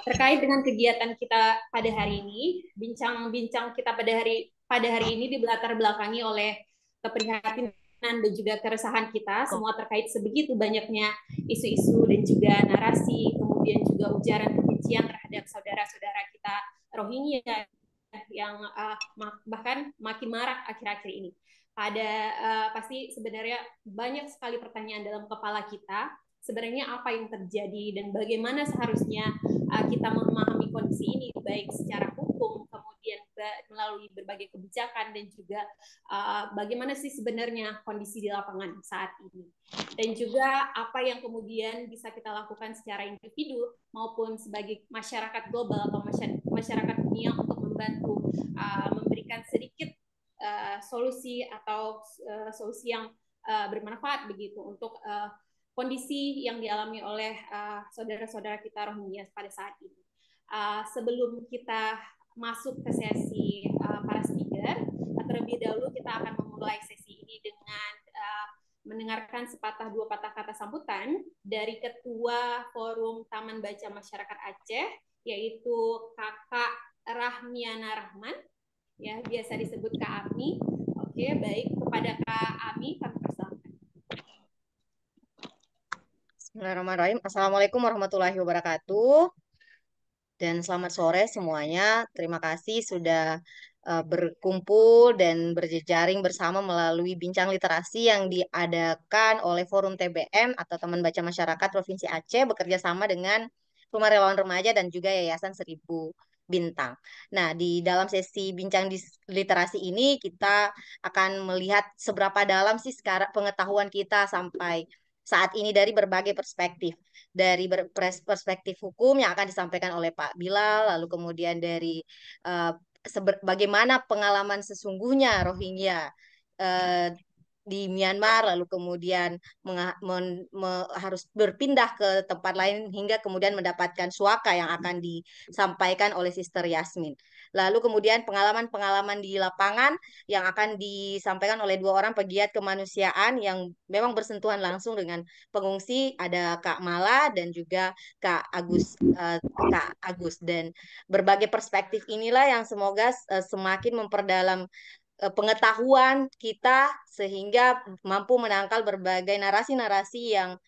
Terkait dengan kegiatan kita pada hari ini, bincang-bincang kita pada hari ini dilatar belakangi oleh keprihatinan dan juga keresahan kita semua terkait sebegitu banyaknya isu-isu dan juga narasi, kemudian juga ujaran kebencian terhadap saudara-saudara kita Rohingya yang bahkan makin marak akhir-akhir ini. Pasti sebenarnya banyak sekali pertanyaan dalam kepala kita, sebenarnya apa yang terjadi dan bagaimana seharusnya kita memahami kondisi ini baik secara hukum, kemudian melalui berbagai kebijakan dan juga bagaimana sih sebenarnya kondisi di lapangan saat ini. Dan juga apa yang kemudian bisa kita lakukan secara individu maupun sebagai masyarakat global atau masyarakat dunia untuk membantu memberikan sedikit solusi atau solusi yang bermanfaat begitu untuk kondisi yang dialami oleh saudara-saudara kita Rohingya pada saat ini. Sebelum kita masuk ke sesi para speaker, terlebih dahulu kita akan memulai sesi ini dengan mendengarkan sepatah dua patah kata sambutan dari Ketua Forum Taman Baca Masyarakat Aceh, yaitu Kakak Rahmiana Rahman, ya biasa disebut Kak Ami. Oke, baik, kepada Kak Ami kami persilakan. Bismillahirrahmanirrahim. Assalamualaikum warahmatullahi wabarakatuh. Dan selamat sore semuanya. Terima kasih sudah berkumpul dan berjejaring bersama melalui bincang literasi yang diadakan oleh Forum TBM atau Taman Baca Masyarakat Provinsi Aceh bekerja sama dengan Rumah Relawan Remaja dan juga Yayasan 1000 Bintang. Nah, di dalam sesi bincang literasi ini kita akan melihat seberapa dalam sih sekarang pengetahuan kita sampai saat ini dari berbagai perspektif. Dari perspektif hukum yang akan disampaikan oleh Pak Bilal, lalu kemudian dari bagaimana pengalaman sesungguhnya Rohingya di Myanmar, lalu kemudian harus berpindah ke tempat lain hingga kemudian mendapatkan suaka yang akan disampaikan oleh Sister Yasmin. Lalu kemudian pengalaman-pengalaman di lapangan yang akan disampaikan oleh dua orang pegiat kemanusiaan yang memang bersentuhan langsung dengan pengungsi, ada Kak Mala dan juga Kak Agus, dan berbagai perspektif inilah yang semoga semakin memperdalam pengetahuan kita sehingga mampu menangkal berbagai narasi-narasi yang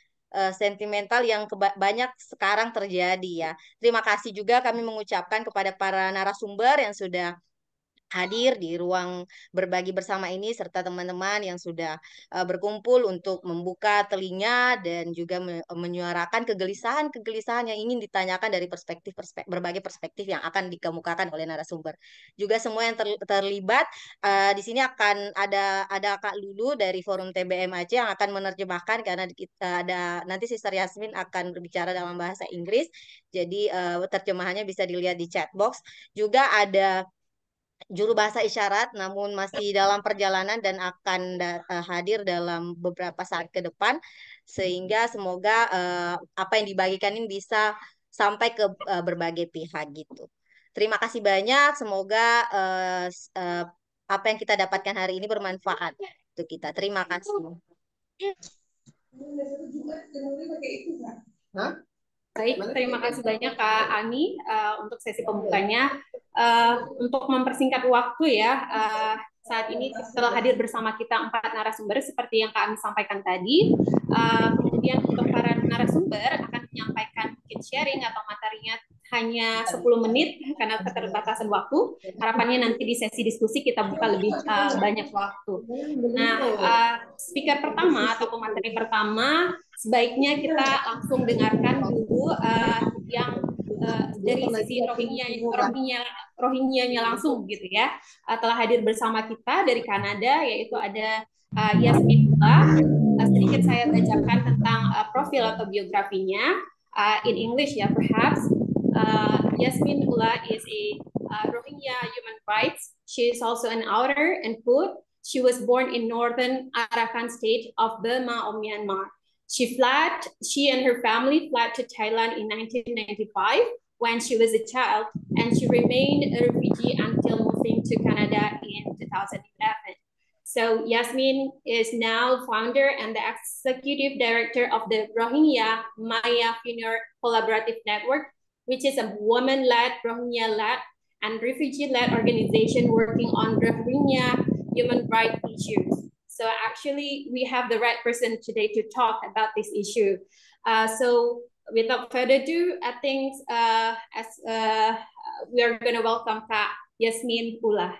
sentimental yang banyak sekarang terjadi ya. Terima kasih juga kami mengucapkan kepada para narasumber yang sudah hadir di ruang berbagi bersama ini serta teman-teman yang sudah berkumpul untuk membuka telinga dan juga menyuarakan kegelisahan yang ingin ditanyakan dari berbagai perspektif yang akan dikemukakan oleh narasumber. Juga semua yang terlibat di sini akan ada Kak Lulu dari Forum TBM Aceh yang akan menerjemahkan karena ada nanti Sister Yasmin akan berbicara dalam bahasa Inggris. Jadi terjemahannya bisa dilihat di chat box. Juga ada juru bahasa isyarat namun masih dalam perjalanan dan akan hadir dalam beberapa saat ke depan sehingga semoga apa yang dibagikan ini bisa sampai ke berbagai pihak gitu. Terima kasih banyak, semoga apa yang kita dapatkan hari ini bermanfaat untuk kita. Terima kasih. Baik, terima kasih banyak Kak Ani untuk sesi pembukanya. Untuk mempersingkat waktu ya, saat ini telah hadir bersama kita 4 narasumber seperti yang Kak Ani sampaikan tadi. Kemudian untuk para narasumber akan menyampaikan mungkin sharing atau materinya hanya 10 menit karena keterbatasan waktu. Harapannya nanti di sesi diskusi kita buka lebih banyak waktu. Nah, speaker pertama atau pemateri pertama sebaiknya kita langsung dengarkan dulu yang dari sisi Rohingya-nya langsung gitu ya. Telah hadir bersama kita dari Kanada yaitu ada Yasmin Ula. Sedikit saya bacakan tentang profil atau biografinya in English ya perhaps. Yasmin Ula is a Rohingya human rights. She is also an author and poet. She was born in northern Arakan state of Burma or Myanmar. She and her family fled to Thailand in 1995 when she was a child, and she remained a refugee until moving to Canada in 2011. So Yasmin is now founder and the executive director of the Rohingya Maya Finur Collaborative Network, which is a woman-led, Rohingya-led, and refugee-led organization working on Rohingya human rights issues. So actually, we have the right person today to talk about this issue. So without further ado, I think as we are going to welcome Kak Yasmin pula.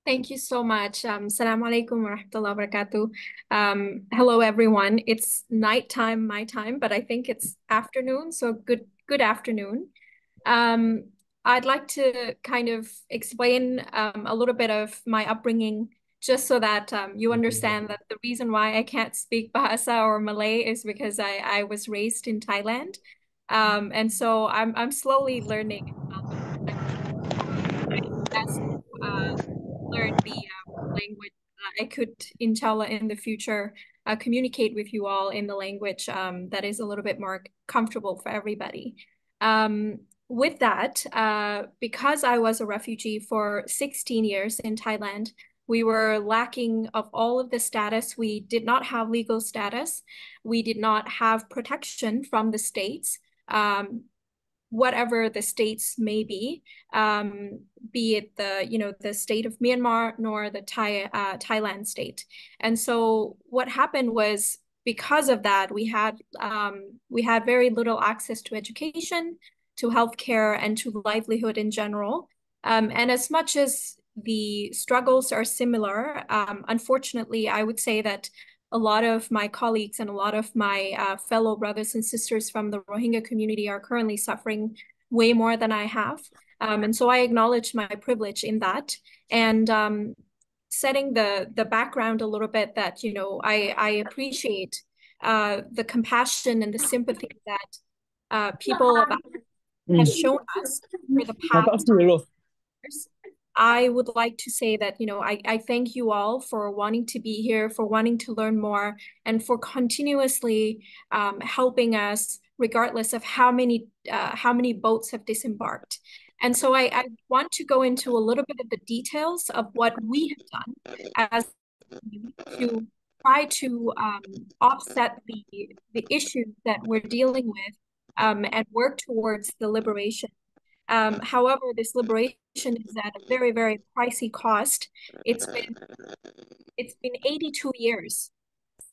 Thank you so much. Assalamualaikum warahmatullahi wabarakatuh. Hello, everyone. It's nighttime, my time, but I think it's afternoon, so good afternoon. I'd like to kind of explain a little bit of my upbringing, just so that you understand that the reason why I can't speak Bahasa or Malay is because I was raised in Thailand. And so I'm slowly learning best learn the language that I could, inshallah, in the future communicate with you all in the language that is a little bit more comfortable for everybody. With that, because I was a refugee for 16 years in Thailand, we were lacking of all of the status. We did not have legal status. We did not have protection from the states, whatever the states may be it the state of Myanmar nor the Thailand state. And so what happened was, because of that, we had very little access to education, to healthcare, and to livelihood in general. And as much as the struggles are similar, unfortunately, I would say that a lot of my colleagues and a lot of my fellow brothers and sisters from the Rohingya community are currently suffering way more than I have. And so I acknowledge my privilege in that. And setting the background a little bit, that, I appreciate the compassion and the sympathy that people have shown us for the past years. I would like to say that, I thank you all for wanting to be here, for wanting to learn more, and for continuously helping us, regardless of how many boats have disembarked. And so I want to go into a little bit of the details of what we have done as to try to offset the issues that we're dealing with and work towards the liberation. However, this liberation is at a very, very pricey cost. It's been 82 years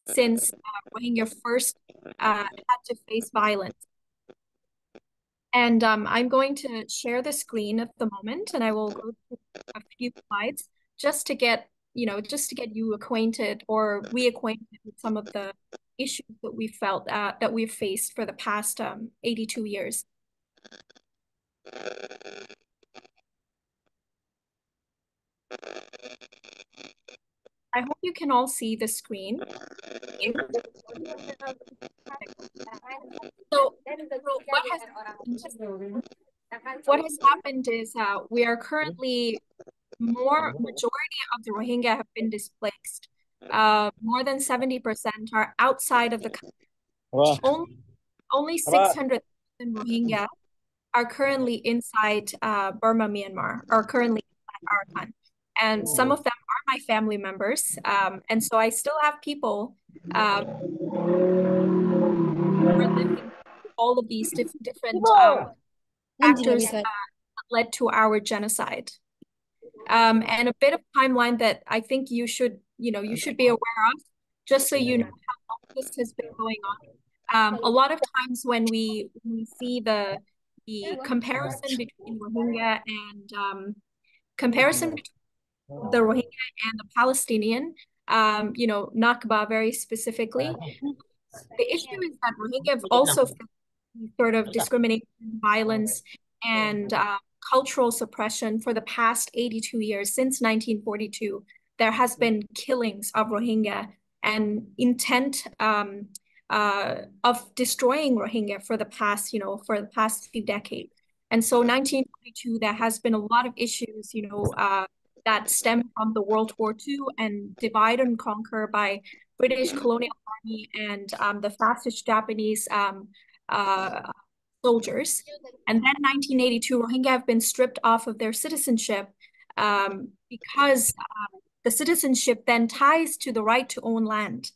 since Rohingya first had to face violence. And I'm going to share the screen at the moment, and I will go through a few slides just to get you acquainted, or reacquainted, with some of the issues that we felt that we've faced for the past 82 years. I hope you can all see the screen. So what has happened is we are currently, majority of the Rohingya have been displaced. More than 70% are outside of the country. Only 600,000 Rohingya are currently inside Burma, Myanmar, are currently in Arakan. And some of them are my family members. And so I still have people who are living all of these different factors that led to our genocide. And a bit of timeline that I think you should be aware of, just so you know how long this has been going on. A lot of times when we see the comparison between Rohingya and comparison between the Rohingya and the Palestinian, Nakba very specifically, the issue is that Rohingya have also faced sort of discrimination, violence, and cultural suppression for the past 82 years. Since 1942, there has been killings of Rohingya and intent of destroying Rohingya for the past few decades. And so 1942, there has been a lot of issues, that stem from the World War II and divide and conquer by British colonial army and the fascist Japanese soldiers. And then 1982, Rohingya have been stripped off of their citizenship because the citizenship then ties to the right to own land.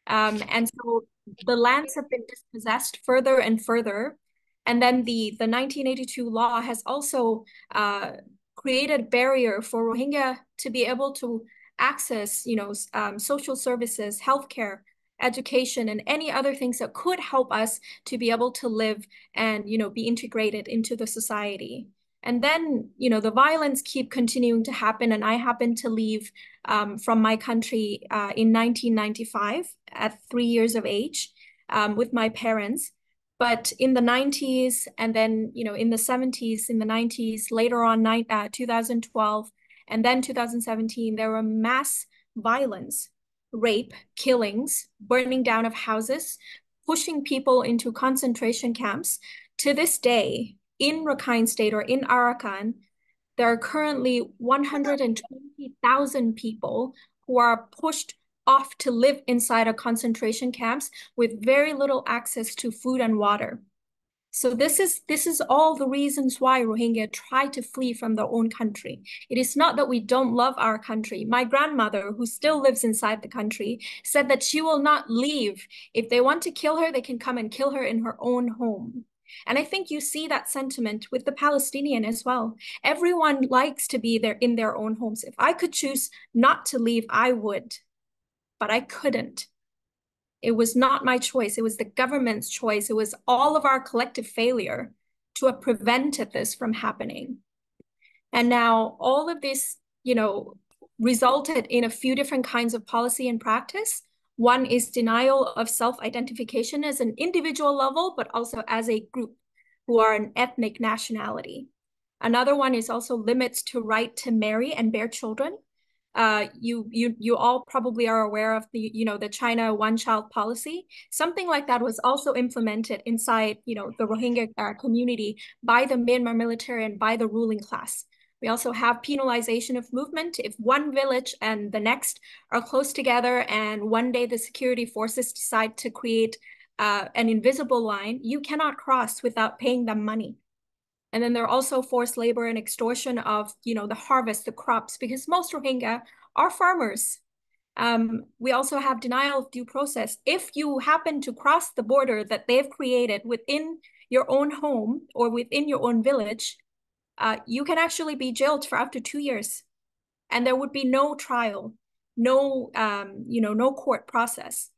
And so the lands have been dispossessed further and further. And then the 1982 law has also created a barrier for Rohingya to be able to access, social services, healthcare, education, and any other things that could help us to be able to live and, be integrated into the society. And then, the violence keep continuing to happen. And I happened to leave from my country in 1995 at 3 years of age with my parents. But in the 90s and then, in the 70s, in the 90s, later on 2012, and then 2017, there were mass violence, rape, killings, burning down of houses, pushing people into concentration camps. To this day, in Rakhine State or in Arakan, there are currently 120,000 people who are pushed off to live inside of concentration camps with very little access to food and water. So this is all the reasons why Rohingya try to flee from their own country. It is not that we don't love our country. My grandmother, who still lives inside the country, said that she will not leave. If they want to kill her, they can come and kill her in her own home. And I think you see that sentiment with the Palestinian as well. Everyone likes to be there in their own homes. If I could choose not to leave, I would, but I couldn't. It was not my choice. It was the government's choice. It was all of our collective failure to have prevented this from happening. And now all of this, resulted in a few different kinds of policy and practice. One is denial of self-identification as an individual level, but also as a group who are an ethnic nationality. Another one is also limits to right to marry and bear children. You all probably are aware of the China one-child policy. Something like that was also implemented inside, the Rohingya community by the Myanmar military and by the ruling class. We also have penalization of movement. If one village and the next are close together and one day the security forces decide to create an invisible line, you cannot cross without paying them money. And then there are also forced labor and extortion of, the harvest, the crops, because most Rohingya are farmers. We also have denial of due process. If you happen to cross the border that they've created within your own home or within your own village, you can actually be jailed for up to 2 years. And there would be no trial, no court process.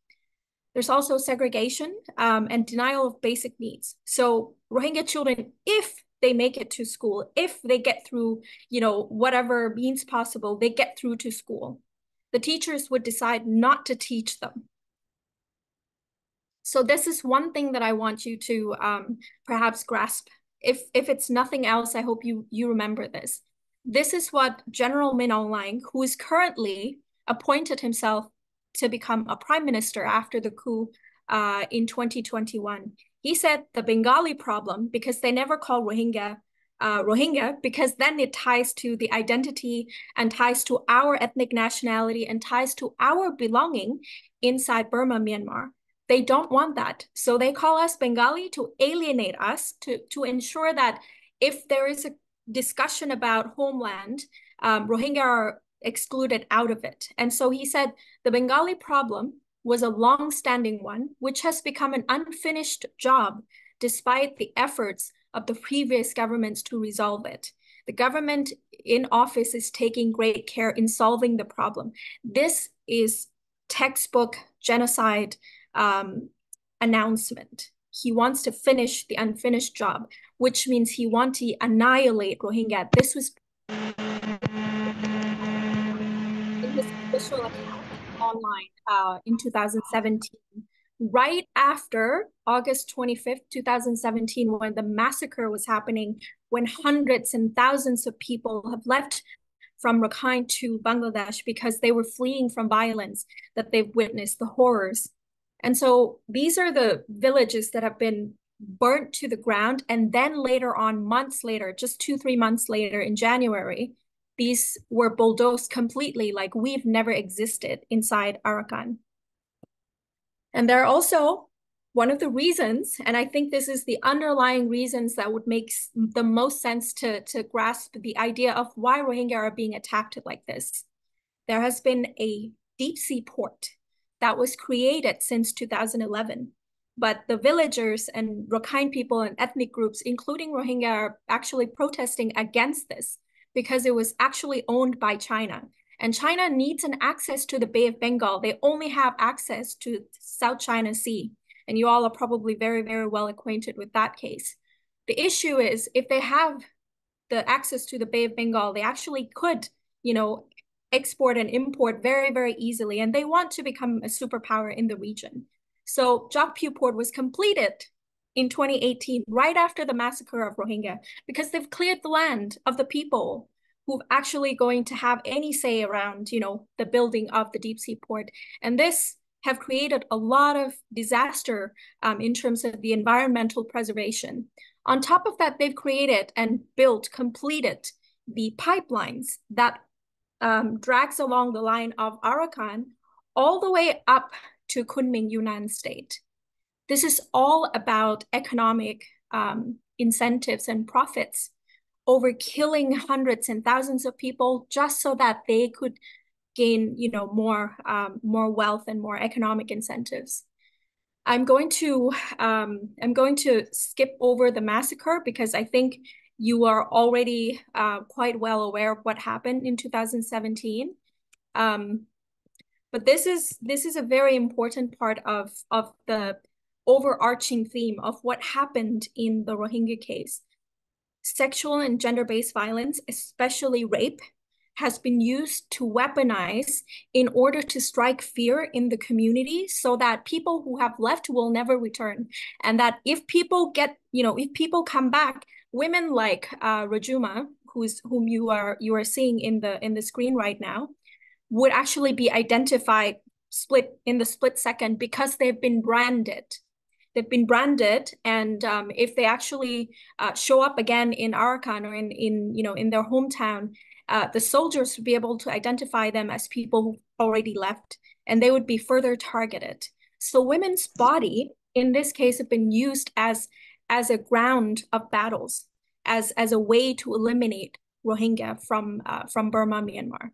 There's also segregation and denial of basic needs. So Rohingya children, if they make it to school, if they get through, whatever means possible, they get through to school, the teachers would decide not to teach them. So this is one thing that I want you to perhaps grasp. If it's nothing else, I hope you remember this. This is what General Min Aung Hlaing, who is currently appointed himself to become a prime minister after the coup in 2021. He said the Bengali problem, because they never call Rohingya Rohingya, because then it ties to the identity and ties to our ethnic nationality and ties to our belonging inside Burma, Myanmar. They don't want that. So they call us Bengali to alienate us, to ensure that if there is a discussion about homeland, Rohingya are excluded out of it. And so he said the Bengali problem was a long-standing one, which has become an unfinished job despite the efforts of the previous governments to resolve it. The government in office is taking great care in solving the problem. This is textbook genocide announcement. He wants to finish the unfinished job, which means he wants to annihilate Rohingya. This was in his official account online in 2017, right after August 25th, 2017, when the massacre was happening, when hundreds and thousands of people have left from Rakhine to Bangladesh because they were fleeing from violence that they've witnessed, the horrors. And so these are the villages that have been burnt to the ground. And then later on, months later, just 2-3 months later in January, these were bulldozed completely, like we've never existed inside Arakan. And there are also one of the reasons, and I think this is the underlying reasons that would make the most sense to grasp the idea of why Rohingya are being attacked like this. There has been a deep sea port that was created since 2011. But the villagers and Rakhine people and ethnic groups, including Rohingya, are actually protesting against this because it was actually owned by China. And China needs an access to the Bay of Bengal. They only have access to South China Sea. And you all are probably very, very well acquainted with that case. The issue is if they have the access to the Bay of Bengal, they actually could, export and import very, very easily. And they want to become a superpower in the region. So Jogpyu Port was completed in 2018, right after the massacre of Rohingya, because they've cleared the land of the people who actually going to have any say around, the building of the deep sea port. And this have created a lot of disaster in terms of the environmental preservation. On top of that, they've created and completed the pipelines that drags along the line of Arakan all the way up to Kunming, Yunnan state. This is all about economic incentives and profits over killing hundreds and thousands of people just so that they could gain, more wealth and more economic incentives. I'm going to skip over the massacre because I think you are already quite well aware of what happened in 2017. But this is a very important part of the overarching theme of what happened in the Rohingya case. Sexual and gender-based violence, especially rape, has been used to weaponize in order to strike fear in the community so that people who have left will never return. And that if people if people come back, women like Rajuma, whom you are seeing in the screen right now, would actually be identified in the split second because they've been branded. They've been branded, and if they actually show up again in Arakan or in their hometown, the soldiers would be able to identify them as people who already left, and they would be further targeted. So women's body, in this case, have been used as a ground of battles, as a way to eliminate Rohingya from Burma, Myanmar.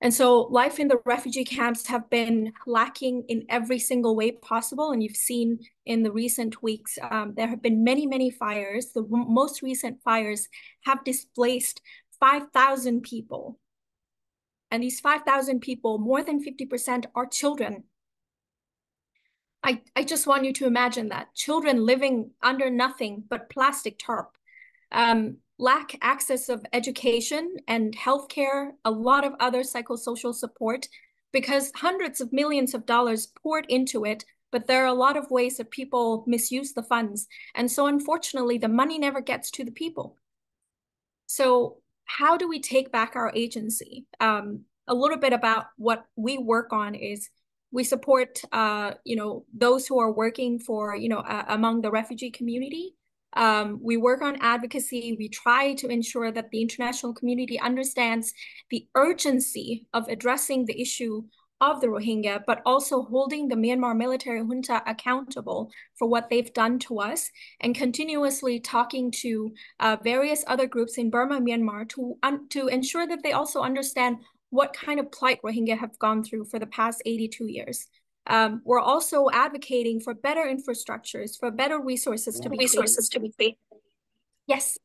And so life in the refugee camps have been lacking in every single way possible. And you've seen in the recent weeks, there have been many, many fires. The most recent fires have displaced 5,000 people. And these 5,000 people, more than 50% are children. I just want you to imagine that. Children living under nothing but plastic tarp. Lack access of education and healthcare, a lot of other psychosocial support, because hundreds of millions of dollars poured into it, but there are a lot of ways that people misuse the funds. And so unfortunately, the money never gets to the people. So how do we take back our agency? A little bit about what we work on is we support, those who are working for, among the refugee community. We work on advocacy. We try to ensure that the international community understands the urgency of addressing the issue of the Rohingya, but also holding the Myanmar military junta accountable for what they've done to us, and continuously talking to various other groups in Burma, Myanmar to ensure that they also understand what kind of plight Rohingya have gone through for the past 82 years. We're also advocating for better infrastructures, for better resources to be paid. Yes,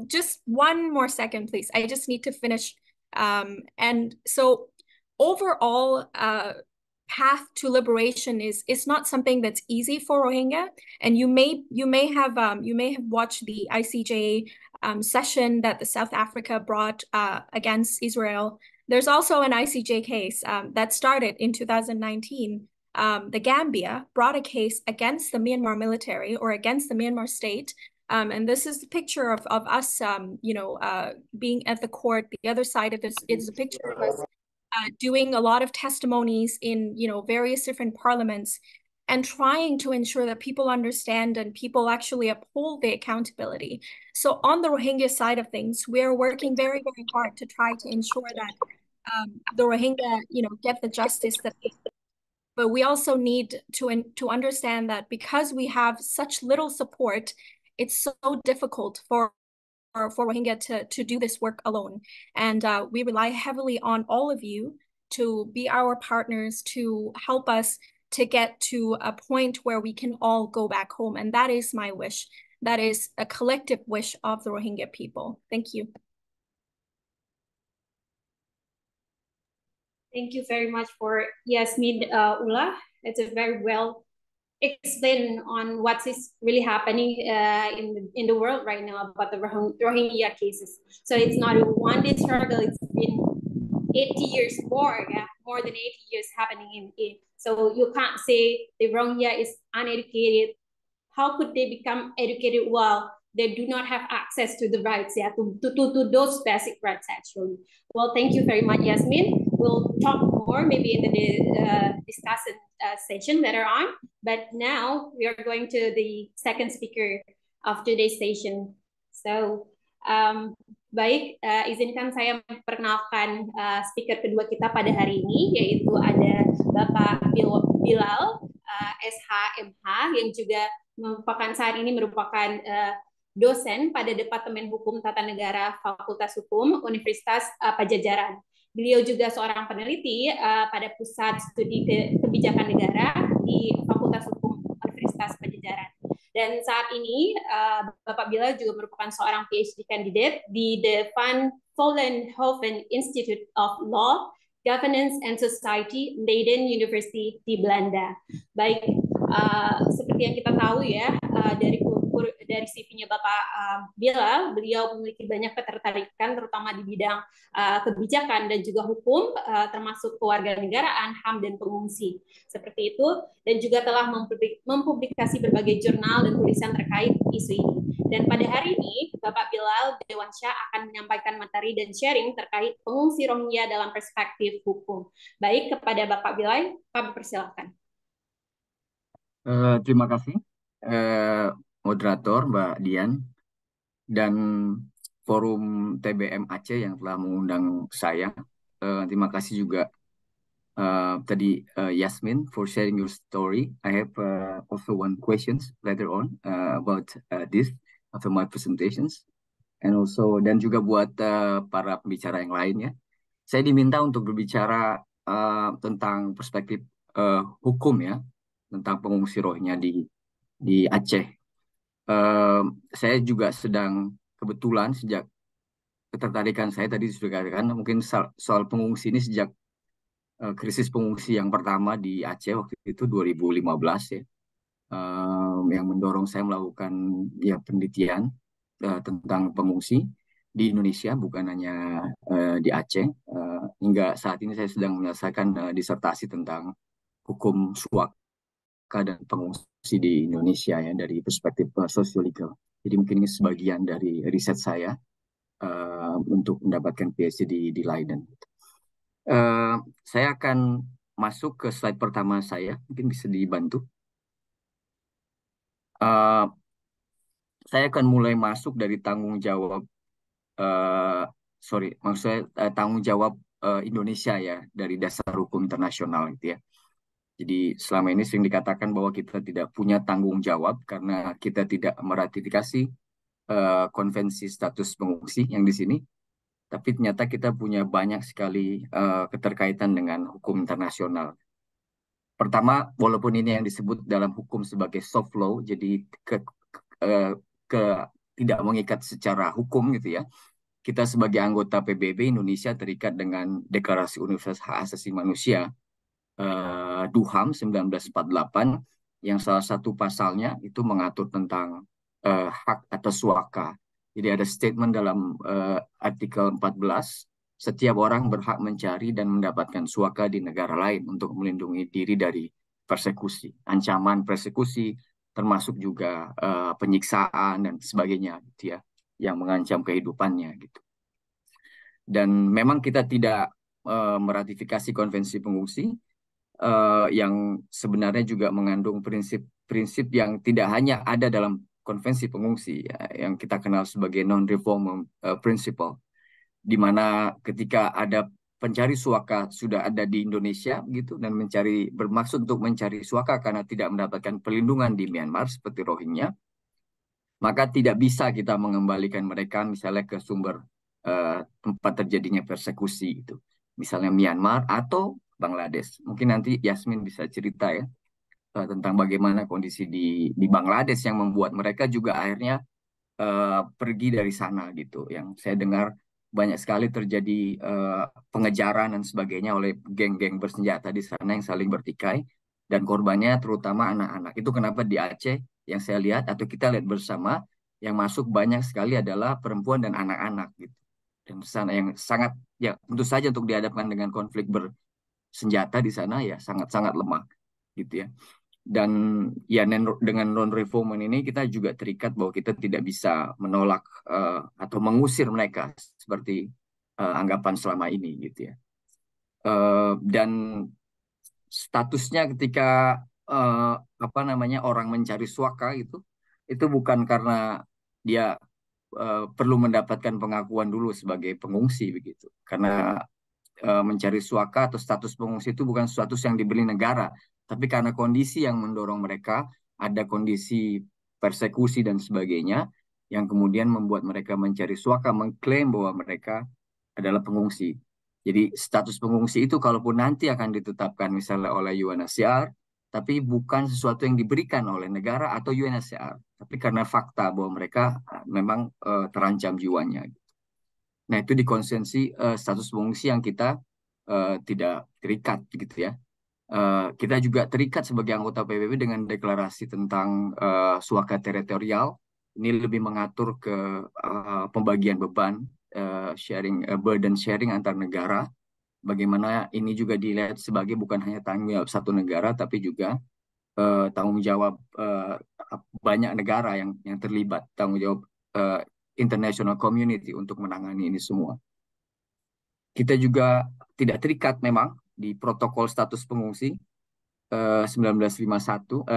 just one more second, please. I just need to finish. And so overall, path to liberation is not something that's easy for Rohingya. And you may have watched the ICJ session that the South Africa brought against Israel. There's also an ICJ case that started in 2019. The Gambia brought a case against the Myanmar military or against the Myanmar state. And this is the picture of us, being at the court. The other side of this is a picture of us doing a lot of testimonies in, various different parliaments and trying to ensure that people understand and people actually uphold the accountability. So on the Rohingya side of things, we're working very, very hard to try to ensure that the Rohingya, get the justice that they But we also need to understand that because we have such little support, it's so difficult for Rohingya to do this work alone. And we rely heavily on all of you to be our partners, to help us to get to a point where we can all go back home. And that is my wish. That is a collective wish of the Rohingya people. Thank you. Thank you very much for Yasmin Ula. It's a very well explained on what is really happening in the world right now about the Rohingya cases. So it's not a one-day struggle. It's been 80 years more than 80 years happening in it. So you can't say the Rohingya is uneducated. How could they become educated while they do not have access to the rights, to those basic rights actually. Well, thank you very much, Yasmin. We'll talk more maybe in the discussion session later on. But now we are going to the second speaker of today's session. So, baik, izinkan saya memperkenalkan speaker kedua kita pada hari ini, yaitu ada Bapak Bilal SHMH yang juga saat ini merupakan dosen pada Departemen Hukum Tata Negara Fakultas Hukum Universitas Padjadjaran. Beliau juga seorang peneliti pada Pusat Studi Kebijakan Negara di Fakultas Hukum Universitas Padjadjaran. Dan saat ini Bapak Bilal juga merupakan seorang PhD candidate di the Van Vollenhoven Institute of Law, Governance and Society, Leiden University di Belanda. Baik, seperti yang kita tahu ya, dari CV-nya Bapak Bilal, beliau memiliki banyak ketertarikan terutama di bidang kebijakan dan juga hukum, termasuk kewarganegaraan, HAM dan pengungsi. Seperti itu, dan juga telah mempublikasi berbagai jurnal dan tulisan terkait isu ini. Dan pada hari ini, Bapak Bilal Dewansyah akan menyampaikan materi dan sharing terkait pengungsi Rohingya dalam perspektif hukum. Baik, kepada Bapak Bilal, kami persilakan. Terima kasih, moderator Mbak Dian dan forum TBM Aceh yang telah mengundang saya. Terima kasih juga tadi Yasmin for sharing your story. I have also one questions later on about this after my presentations, and also dan juga buat para pembicara yang lainnya. Saya diminta untuk berbicara tentang perspektif hukum ya, tentang pengungsi Rohingya di Aceh. Saya juga sedang kebetulan sejak ketertarikan saya tadi sudah katakan mungkin soal pengungsi ini sejak krisis pengungsi yang pertama di Aceh waktu itu 2015 ya, yang mendorong saya melakukan ya penelitian tentang pengungsi di Indonesia bukan hanya di Aceh. Hingga saat ini saya sedang menyelesaikan disertasi tentang hukum suaka dan pengungsi di Indonesia ya dari perspektif sosiologis. Jadi mungkin ini sebagian dari riset saya untuk mendapatkan PhD di Leiden. Saya akan masuk ke slide pertama saya, mungkin bisa dibantu. Saya akan mulai masuk dari tanggung jawab, tanggung jawab Indonesia ya dari dasar hukum internasional gitu ya. Jadi selama ini sering dikatakan bahwa kita tidak punya tanggung jawab karena kita tidak meratifikasi konvensi status pengungsi yang di sini. Tapi ternyata kita punya banyak sekali keterkaitan dengan hukum internasional. Pertama, walaupun ini yang disebut dalam hukum sebagai soft law, jadi tidak mengikat secara hukum gitu ya. Kita sebagai anggota PBB Indonesia terikat dengan Deklarasi Universal Hak Asasi Manusia DUHAM 1948 yang salah satu pasalnya itu mengatur tentang hak atas suaka. Jadi ada statement dalam artikel 14, setiap orang berhak mencari dan mendapatkan suaka di negara lain untuk melindungi diri dari persekusi, ancaman persekusi, termasuk juga penyiksaan dan sebagainya gitu ya, yang mengancam kehidupannya gitu. Dan memang kita tidak meratifikasi konvensi pengungsi yang sebenarnya juga mengandung prinsip-prinsip yang tidak hanya ada dalam konvensi pengungsi ya, yang kita kenal sebagai non-reform principle, di mana ketika ada pencari suaka sudah ada di Indonesia gitu dan bermaksud untuk mencari suaka karena tidak mendapatkan perlindungan di Myanmar seperti Rohingya, maka tidak bisa kita mengembalikan mereka misalnya ke sumber tempat terjadinya persekusi itu, misalnya Myanmar atau Bangladesh. Mungkin nanti Yasmin bisa cerita ya tentang bagaimana kondisi di Bangladesh yang membuat mereka juga akhirnya pergi dari sana gitu. Yang saya dengar banyak sekali terjadi pengejaran dan sebagainya oleh geng-geng bersenjata di sana yang saling bertikai dan korbannya terutama anak-anak. Itu kenapa di Aceh yang saya lihat atau kita lihat bersama yang masuk banyak sekali adalah perempuan dan anak-anak gitu. Dan sana yang sangat ya tentu saja untuk dihadapkan dengan konflik bersenjata di sana ya sangat-sangat lemah gitu ya. Dan ya dengan non-reforman ini kita juga terikat bahwa kita tidak bisa menolak atau mengusir mereka seperti anggapan selama ini gitu ya. Dan statusnya ketika orang mencari suaka itu bukan karena dia perlu mendapatkan pengakuan dulu sebagai pengungsi begitu. Karena mencari suaka atau status pengungsi itu bukan status yang diberi negara, tapi karena kondisi yang mendorong mereka, ada kondisi persekusi dan sebagainya, yang kemudian membuat mereka mencari suaka, mengklaim bahwa mereka adalah pengungsi. Jadi status pengungsi itu kalaupun nanti akan ditetapkan misalnya oleh UNHCR, tapi bukan sesuatu yang diberikan oleh negara atau UNHCR, tapi karena fakta bahwa mereka memang terancam jiwanya. Nah, itu di konsensi status pengungsi yang kita tidak terikat gitu ya. Kita juga terikat sebagai anggota PBB dengan deklarasi tentang suaka teritorial. Ini lebih mengatur ke pembagian beban, burden sharing antar negara. Bagaimana ini juga dilihat sebagai bukan hanya tanggung jawab satu negara, tapi juga tanggung jawab banyak negara yang terlibat, tanggung jawab international community untuk menangani ini semua. Kita juga tidak terikat memang di protokol status pengungsi 1967.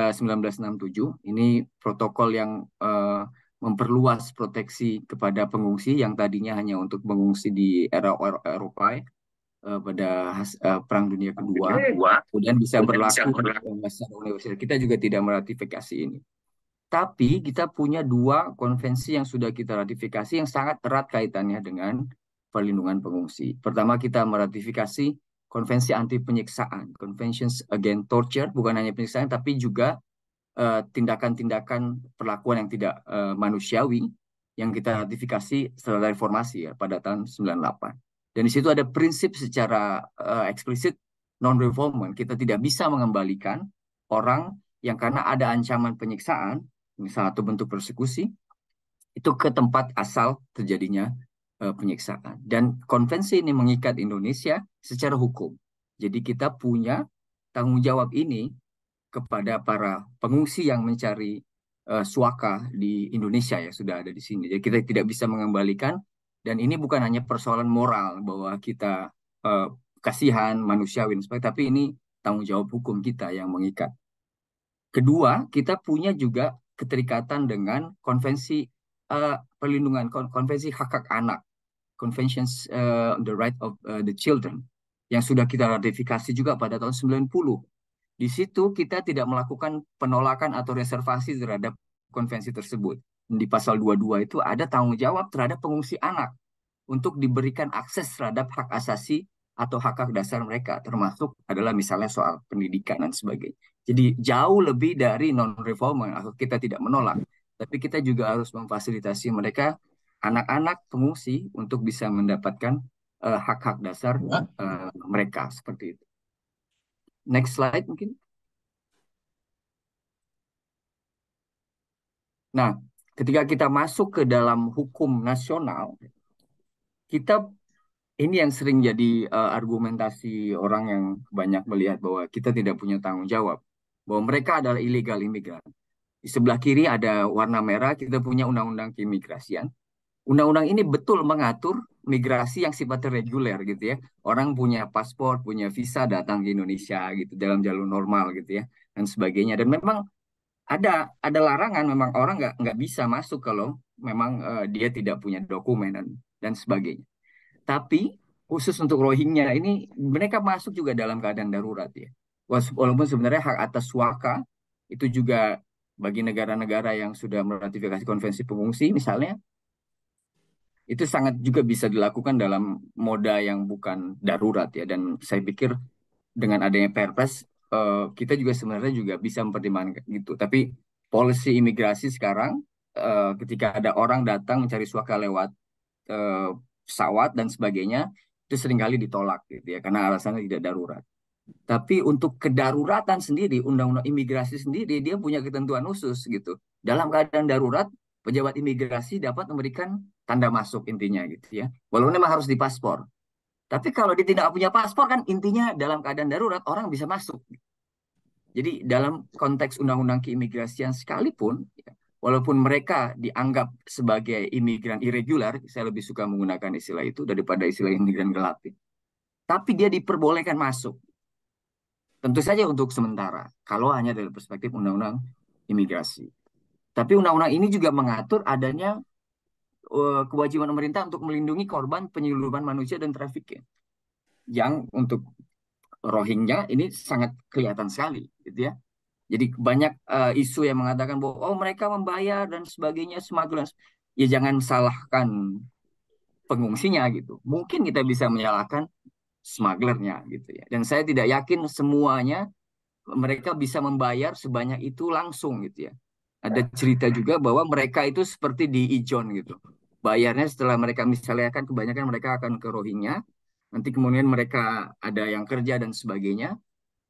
Ini protokol yang memperluas proteksi kepada pengungsi yang tadinya hanya untuk pengungsi di era Eropa pada Perang Dunia Kedua, kemudian bisa berlaku secara universal. Kita juga tidak meratifikasi ini. Tapi kita punya dua konvensi yang sudah kita ratifikasi yang sangat erat kaitannya dengan perlindungan pengungsi. Pertama, kita meratifikasi Konvensi Anti Penyiksaan, Conventions Against Torture, bukan hanya penyiksaan, tapi juga tindakan-tindakan perlakuan yang tidak manusiawi yang kita ratifikasi setelah reformasi ya, pada tahun 98. Dan di situ ada prinsip secara eksplisit non-reformment. Kita tidak bisa mengembalikan orang yang karena ada ancaman penyiksaan, misalnya atau bentuk persekusi, itu ke tempat asal terjadinya penyiksaan. Dan konvensi ini mengikat Indonesia secara hukum. Jadi kita punya tanggung jawab ini kepada para pengungsi yang mencari suaka di Indonesia ya sudah ada di sini. Jadi kita tidak bisa mengembalikan, dan ini bukan hanya persoalan moral bahwa kita kasihan manusiawi, tapi ini tanggung jawab hukum kita yang mengikat. Kedua, kita punya juga keterikatan dengan konvensi perlindungan, konvensi hak-hak anak, Conventions the Right of the Children, yang sudah kita ratifikasi juga pada tahun 90. Di situ kita tidak melakukan penolakan atau reservasi terhadap konvensi tersebut. Di pasal 22 itu ada tanggung jawab terhadap pengungsi anak untuk diberikan akses terhadap hak asasi atau hak-hak dasar mereka, termasuk adalah misalnya soal pendidikan dan sebagainya. Jadi jauh lebih dari non-reformer, atau kita tidak menolak, tapi kita juga harus memfasilitasi mereka, anak-anak pengungsi, untuk bisa mendapatkan hak-hak dasar mereka, seperti itu. Next slide mungkin. Nah, ketika kita masuk ke dalam hukum nasional, ini yang sering jadi argumentasi orang yang banyak melihat bahwa kita tidak punya tanggung jawab, bahwa mereka adalah illegal imigran. Di sebelah kiri ada warna merah, kita punya undang-undang keimigrasian. Undang-undang ini betul mengatur migrasi yang sifatnya reguler gitu ya. Orang punya paspor, punya visa, datang ke Indonesia gitu dalam jalur normal gitu ya, dan sebagainya. Dan memang ada larangan, memang orang nggak bisa masuk kalau memang dia tidak punya dokumen dan sebagainya. Tapi khusus untuk Rohingya ini mereka masuk juga dalam keadaan darurat ya. Walaupun sebenarnya hak atas suaka itu juga bagi negara-negara yang sudah meratifikasi konvensi pengungsi misalnya itu sangat juga bisa dilakukan dalam moda yang bukan darurat ya. Dan saya pikir dengan adanya Perpres kita juga sebenarnya juga bisa mempertimbangkan gitu. Tapi polisi imigrasi sekarang ketika ada orang datang mencari suaka lewat eh, pesawat dan sebagainya itu seringkali ditolak gitu ya karena alasannya tidak darurat. Tapi untuk kedaruratan sendiri, undang-undang imigrasi sendiri dia punya ketentuan khusus gitu. Dalam keadaan darurat, pejabat imigrasi dapat memberikan tanda masuk intinya gitu ya. Walaupun memang harus di paspor. Tapi kalau dia tidak punya paspor kan intinya dalam keadaan darurat orang bisa masuk. Jadi dalam konteks undang-undang keimigrasian sekalipun, ya, walaupun mereka dianggap sebagai imigran irregular, saya lebih suka menggunakan istilah itu daripada istilah imigran gelap. Tapi dia diperbolehkan masuk. Tentu saja untuk sementara, kalau hanya dari perspektif undang-undang imigrasi. Tapi undang-undang ini juga mengatur adanya kewajiban pemerintah untuk melindungi korban penyelundupan manusia dan trafficking. Yang untuk Rohingya ini sangat kelihatan sekali, gitu ya. Jadi banyak isu yang mengatakan bahwa oh mereka membayar dan sebagainya smuggler. Ya jangan salahkan pengungsinya gitu. Mungkin kita bisa menyalahkan smugglernya gitu ya. Dan saya tidak yakin semuanya mereka bisa membayar sebanyak itu langsung gitu ya. Ada cerita juga bahwa mereka itu seperti di Ijon gitu. Bayarnya setelah mereka misalnya kan kebanyakan mereka akan ke Rohingya, nanti kemudian mereka ada yang kerja dan sebagainya,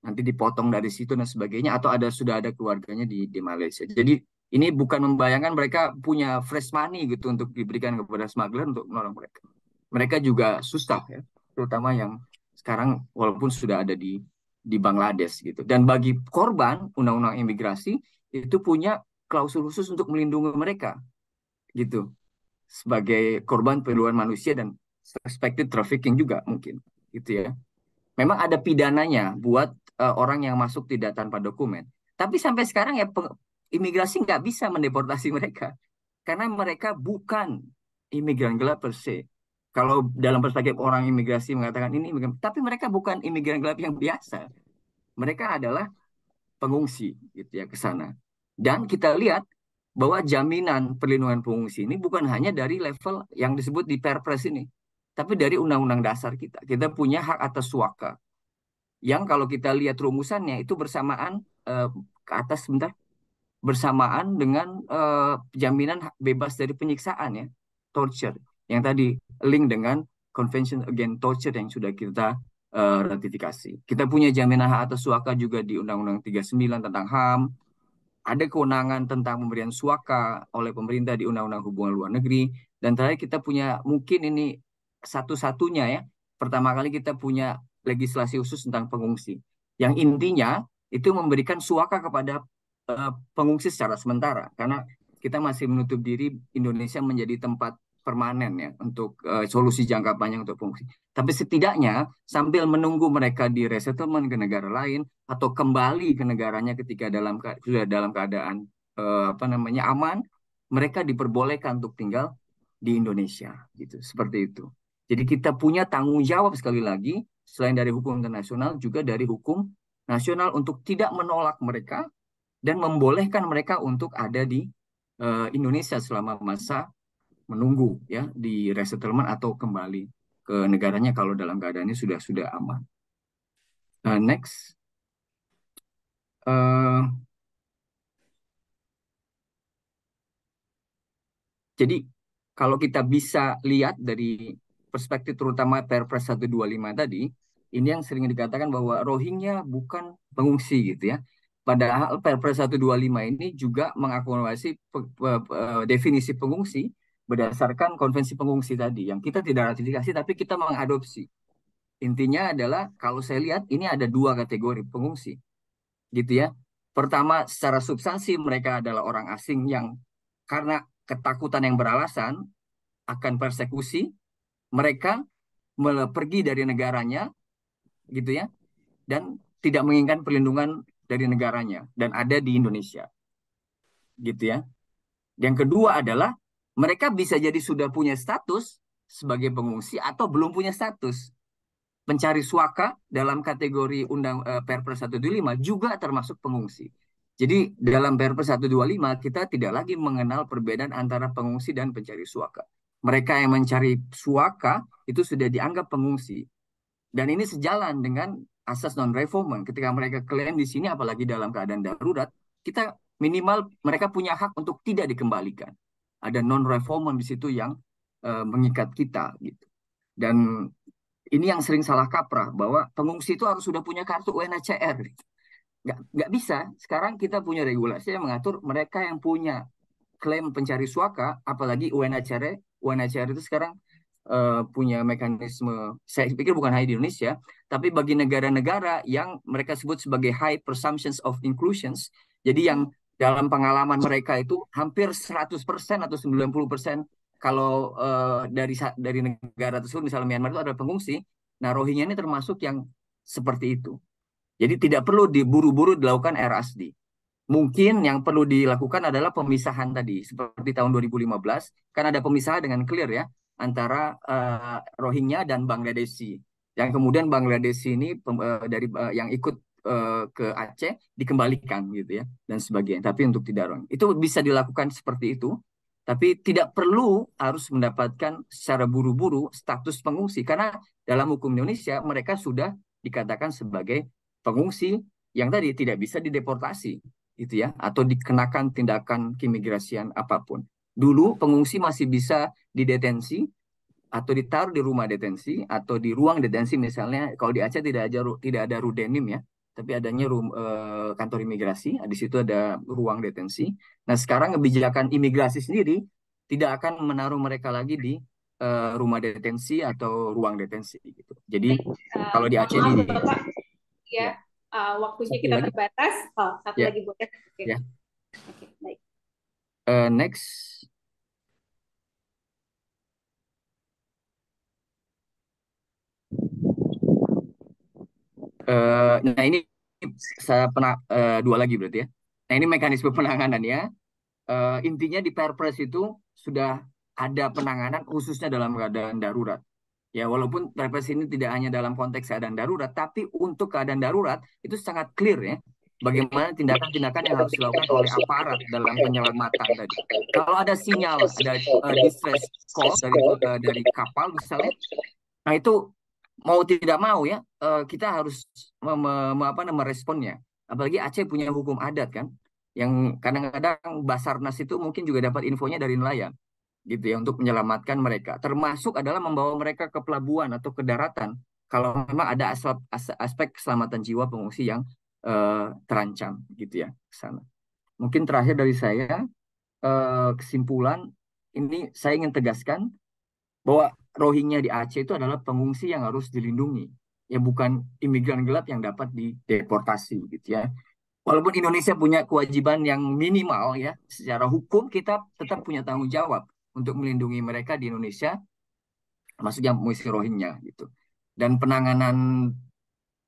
nanti dipotong dari situ dan sebagainya, atau sudah ada keluarganya di Malaysia. Jadi ini bukan membayangkan mereka punya fresh money gitu untuk diberikan kepada smuggler untuk menolong mereka. Mereka juga susah ya, terutama yang sekarang walaupun sudah ada di Bangladesh gitu. Dan bagi korban undang-undang imigrasi itu punya klausul khusus untuk melindungi mereka gitu sebagai korban perluan manusia dan suspected trafficking juga mungkin gitu ya. Memang ada pidananya buat orang yang masuk tidak tanpa dokumen. Tapi sampai sekarang ya imigrasi nggak bisa mendeportasi mereka karena mereka bukan imigran gelap per se. Kalau dalam perspektif orang imigrasi mengatakan ini imigran, tapi mereka bukan imigran gelap yang biasa. Mereka adalah pengungsi gitu ya ke sana. Dan kita lihat bahwa jaminan perlindungan pengungsi ini bukan hanya dari level yang disebut di Perpres ini, tapi dari undang-undang dasar kita. Kita punya hak atas suaka yang kalau kita lihat rumusannya itu bersamaan ke atas sebentar bersamaan dengan jaminan bebas dari penyiksaan ya, torture. Yang tadi link dengan Convention Against Torture yang sudah kita ratifikasi. Kita punya jaminan hak atas suaka juga di Undang-Undang 39 tentang HAM. Ada kewenangan tentang pemberian suaka oleh pemerintah di Undang-Undang Hubungan Luar Negeri. Dan terakhir kita punya, mungkin ini satu-satunya ya, pertama kali kita punya legislasi khusus tentang pengungsi. Yang intinya itu memberikan suaka kepada pengungsi secara sementara. Karena kita masih menutup diri Indonesia menjadi tempat permanen ya untuk solusi jangka panjang untuk pengungsi. Tapi setidaknya sambil menunggu mereka di resettlement ke negara lain atau kembali ke negaranya ketika sudah dalam keadaan aman, mereka diperbolehkan untuk tinggal di Indonesia gitu. Seperti itu. Jadi kita punya tanggung jawab sekali lagi selain dari hukum internasional juga dari hukum nasional untuk tidak menolak mereka dan membolehkan mereka untuk ada di Indonesia selama masa menunggu ya di resettlement atau kembali ke negaranya kalau dalam keadaannya sudah aman. Next, jadi kalau kita bisa lihat dari perspektif terutama Perpres 125 tadi, ini yang sering dikatakan bahwa Rohingya bukan pengungsi gitu ya. Padahal Perpres 125 ini juga mengakomodasi definisi pengungsi berdasarkan konvensi pengungsi tadi yang kita tidak ratifikasi tapi kita mengadopsi. Intinya adalah kalau saya lihat ini ada dua kategori pengungsi gitu ya. Pertama secara substansi mereka adalah orang asing yang karena ketakutan yang beralasan akan persekusi mereka pergi dari negaranya gitu ya dan tidak menginginkan perlindungan dari negaranya dan ada di Indonesia gitu ya. Yang kedua adalah mereka bisa jadi sudah punya status sebagai pengungsi atau belum punya status. Pencari suaka dalam kategori Perpres 125 juga termasuk pengungsi. Jadi dalam Perpres 125 kita tidak lagi mengenal perbedaan antara pengungsi dan pencari suaka. Mereka yang mencari suaka itu sudah dianggap pengungsi. Dan ini sejalan dengan asas non-refoulement. Ketika mereka klaim di sini, apalagi dalam keadaan darurat, kita minimal mereka punya hak untuk tidak dikembalikan. Ada non-refoulement di situ yang mengikat kita gitu. Dan ini yang sering salah kaprah, bahwa pengungsi itu harus sudah punya kartu UNHCR. Nggak bisa. Sekarang kita punya regulasi yang mengatur mereka yang punya klaim pencari suaka, apalagi UNHCR itu sekarang punya mekanisme, saya pikir bukan hanya di Indonesia, tapi bagi negara-negara yang mereka sebut sebagai high presumptions of inclusions, jadi yang dalam pengalaman mereka itu hampir 100% atau 90% kalau dari negara tersebut, misalnya Myanmar itu ada pengungsi, nah Rohingya ini termasuk yang seperti itu. Jadi tidak perlu diburu-buru dilakukan RSD. Mungkin yang perlu dilakukan adalah pemisahan tadi, seperti tahun 2015, kan ada pemisahan dengan clear ya, antara Rohingya dan Bangladeshi. Yang kemudian Bangladeshi ini yang ikut ke Aceh dikembalikan gitu ya, dan sebagainya. Tapi untuk tidak Rohingya. Itu bisa dilakukan seperti itu, tapi tidak perlu harus mendapatkan secara buru-buru status pengungsi, karena dalam hukum Indonesia mereka sudah dikatakan sebagai pengungsi yang tadi tidak bisa dideportasi gitu ya, atau dikenakan tindakan keimigrasian apapun. Dulu pengungsi masih bisa didetensi atau ditaruh di rumah detensi atau di ruang detensi, misalnya kalau di Aceh tidak ada Rudenim ya, tapi adanya kantor imigrasi, di situ ada ruang detensi. Nah sekarang kebijakan imigrasi sendiri tidak akan menaruh mereka lagi di rumah detensi atau ruang detensi gitu. Jadi kalau di Aceh maaf ini Bapak, ya. Waktunya Satu kita lagi? terbatas. Satu Ya. lagi boleh. Oke. Ya. Oke, baik. Next. Nah ini saya pernah dua lagi berarti ya. Nah ini mekanisme penanganannya. Intinya di Perpres itu sudah ada penanganan khususnya dalam keadaan darurat. Ya walaupun Perpres ini tidak hanya dalam konteks keadaan darurat, tapi untuk keadaan darurat itu sangat clear ya. Bagaimana tindakan-tindakan yang harus dilakukan oleh aparat dalam penyelamatan tadi. Kalau ada sinyal, ada distress call dari kapal misalnya, nah itu mau tidak mau ya kita harus meresponnya. Apalagi Aceh punya hukum adat kan, yang kadang-kadang Basarnas itu mungkin juga dapat infonya dari nelayan gitu ya, untuk menyelamatkan mereka. Termasuk adalah membawa mereka ke pelabuhan atau ke daratan kalau memang ada aspek keselamatan jiwa pengungsi yang terancam gitu ya ke sana. Mungkin terakhir dari saya, kesimpulan ini saya ingin tegaskan bahwa Rohingya di Aceh itu adalah pengungsi yang harus dilindungi, ya bukan imigran gelap yang dapat dideportasi gitu ya. Walaupun Indonesia punya kewajiban yang minimal ya, secara hukum kita tetap punya tanggung jawab untuk melindungi mereka di Indonesia, maksudnya pengungsi Rohingya gitu. Dan penanganan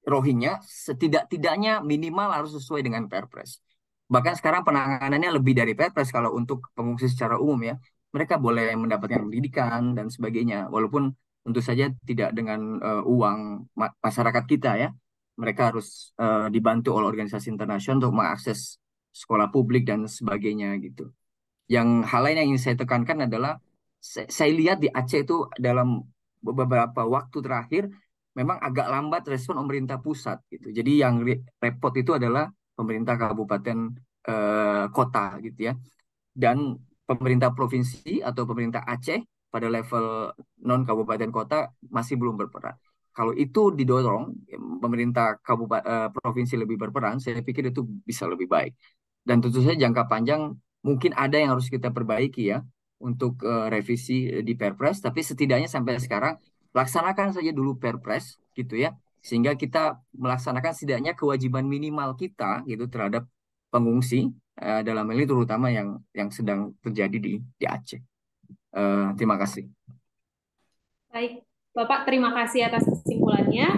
Rohingya setidak-tidaknya minimal harus sesuai dengan Perpres. Bahkan sekarang penanganannya lebih dari Perpres kalau untuk pengungsi secara umum ya. Mereka boleh mendapatkan pendidikan dan sebagainya. Walaupun tentu saja tidak dengan uang masyarakat kita ya. Mereka harus dibantu oleh organisasi internasional untuk mengakses sekolah publik dan sebagainya gitu. Yang hal lain yang ingin saya tekankan adalah saya lihat di Aceh itu dalam beberapa waktu terakhir memang agak lambat respon pemerintah pusat gitu. Jadi yang repot itu adalah pemerintah kabupaten kota gitu ya. Dan pemerintah provinsi atau pemerintah Aceh pada level non kabupaten kota masih belum berperan. Kalau itu didorong pemerintah provinsi lebih berperan, saya pikir itu bisa lebih baik. Dan tentu saja jangka panjang mungkin ada yang harus kita perbaiki ya untuk revisi di Perpres, tapi setidaknya sampai sekarang laksanakan saja dulu Perpres gitu ya, sehingga kita melaksanakan setidaknya kewajiban minimal kita gitu terhadap pengungsi dalam hal ini terutama yang sedang terjadi di Aceh. Terima kasih. Baik, Bapak terima kasih atas kesimpulannya.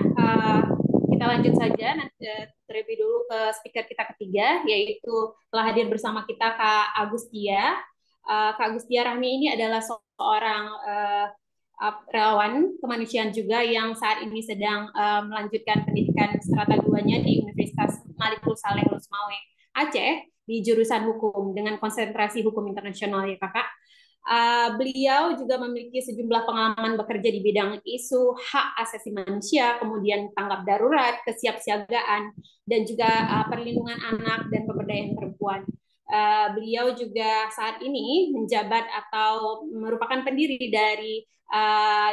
Kita lanjut saja, terlebih dulu ke speaker kita ketiga, yaitu telah hadir bersama kita Kak Agustia. Kak Agustia Rahmi ini adalah seorang relawan kemanusiaan juga yang saat ini sedang melanjutkan pendidikan strata 2-nya di Universitas Malikul Saleh Lusmawe Aceh di jurusan hukum dengan konsentrasi hukum internasional ya kakak. Beliau juga memiliki sejumlah pengalaman bekerja di bidang isu hak asasi manusia, kemudian tanggap darurat, kesiapsiagaan, dan juga perlindungan anak dan pemberdayaan perempuan. Beliau juga saat ini menjabat atau merupakan pendiri dari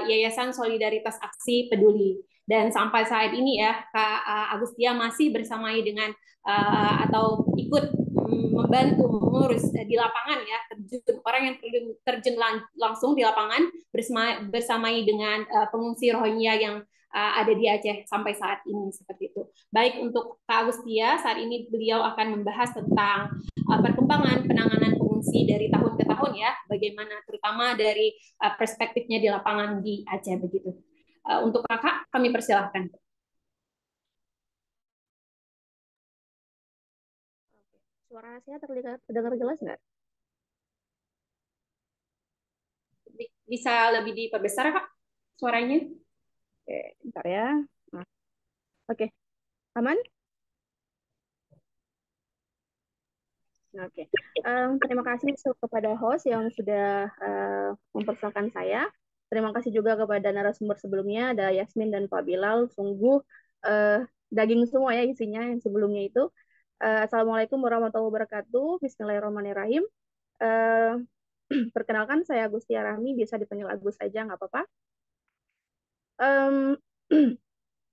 Yayasan Solidaritas Aksi Peduli. Dan sampai saat ini ya, Kak Agustia masih bersamai dengan atau ikut membantu mengurus di lapangan ya, orang yang terjun langsung di lapangan bersamai dengan pengungsi Rohingya yang ada di Aceh sampai saat ini seperti itu. Baik untuk Kak Agustia, saat ini beliau akan membahas tentang perkembangan penanganan pengungsi dari tahun ke tahun ya, bagaimana terutama dari perspektifnya di lapangan di Aceh begitu. Untuk kakak, kami persilahkan. Suara saya terdengar jelas nggak? Bisa lebih diperbesar kak suaranya? Oke, bentar ya. Nah, oke, aman? Oke, terima kasih kepada host yang sudah mempersilahkan saya. Terima kasih juga kepada narasumber sebelumnya, ada Yasmin dan Pak Bilal. Sungguh daging semua ya isinya yang sebelumnya itu. Assalamualaikum warahmatullahi wabarakatuh. Bismillahirrahmanirrahim. Perkenalkan, saya Agustia Rahmi, bisa dipanggil Agus saja, nggak apa-apa.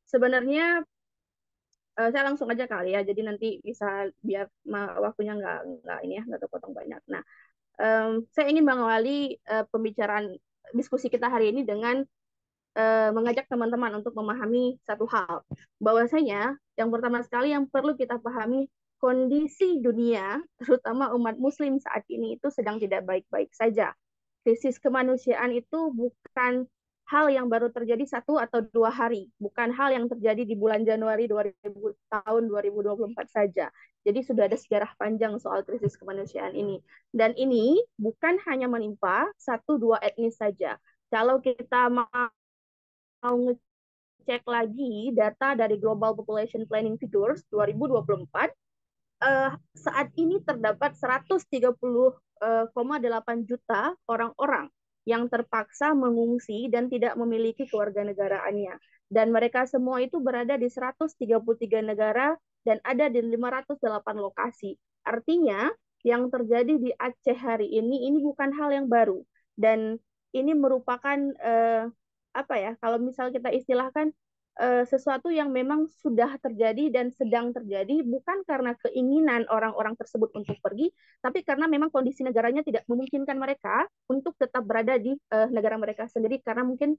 Sebenarnya saya langsung aja kali ya, jadi nanti bisa biar waktunya nggak ini ya, nggak terpotong banyak. Nah, saya ingin mengawali pembicaraan diskusi kita hari ini dengan mengajak teman-teman untuk memahami satu hal, bahwasanya yang pertama sekali yang perlu kita pahami, kondisi dunia, terutama umat Muslim saat ini itu sedang tidak baik-baik saja. Krisis kemanusiaan itu bukan hal yang baru terjadi 1 atau 2 hari, bukan hal yang terjadi di bulan Januari tahun 2024 saja. Jadi sudah ada sejarah panjang soal krisis kemanusiaan ini. Dan ini bukan hanya menimpa 1-2 etnis saja. Kalau kita mau ngecek lagi data dari Global Population Planning Figures 2024, saat ini terdapat 130,8 juta orang-orang yang terpaksa mengungsi dan tidak memiliki kewarganegaraannya. Dan mereka semua itu berada di 133 negara dan ada di 508 lokasi. Artinya, yang terjadi di Aceh hari ini bukan hal yang baru. Dan ini merupakan, apa ya, kalau misal kita istilahkan, sesuatu yang memang sudah terjadi dan sedang terjadi, bukan karena keinginan orang-orang tersebut untuk pergi, tapi karena memang kondisi negaranya tidak memungkinkan mereka untuk tetap berada di negara mereka sendiri, karena mungkin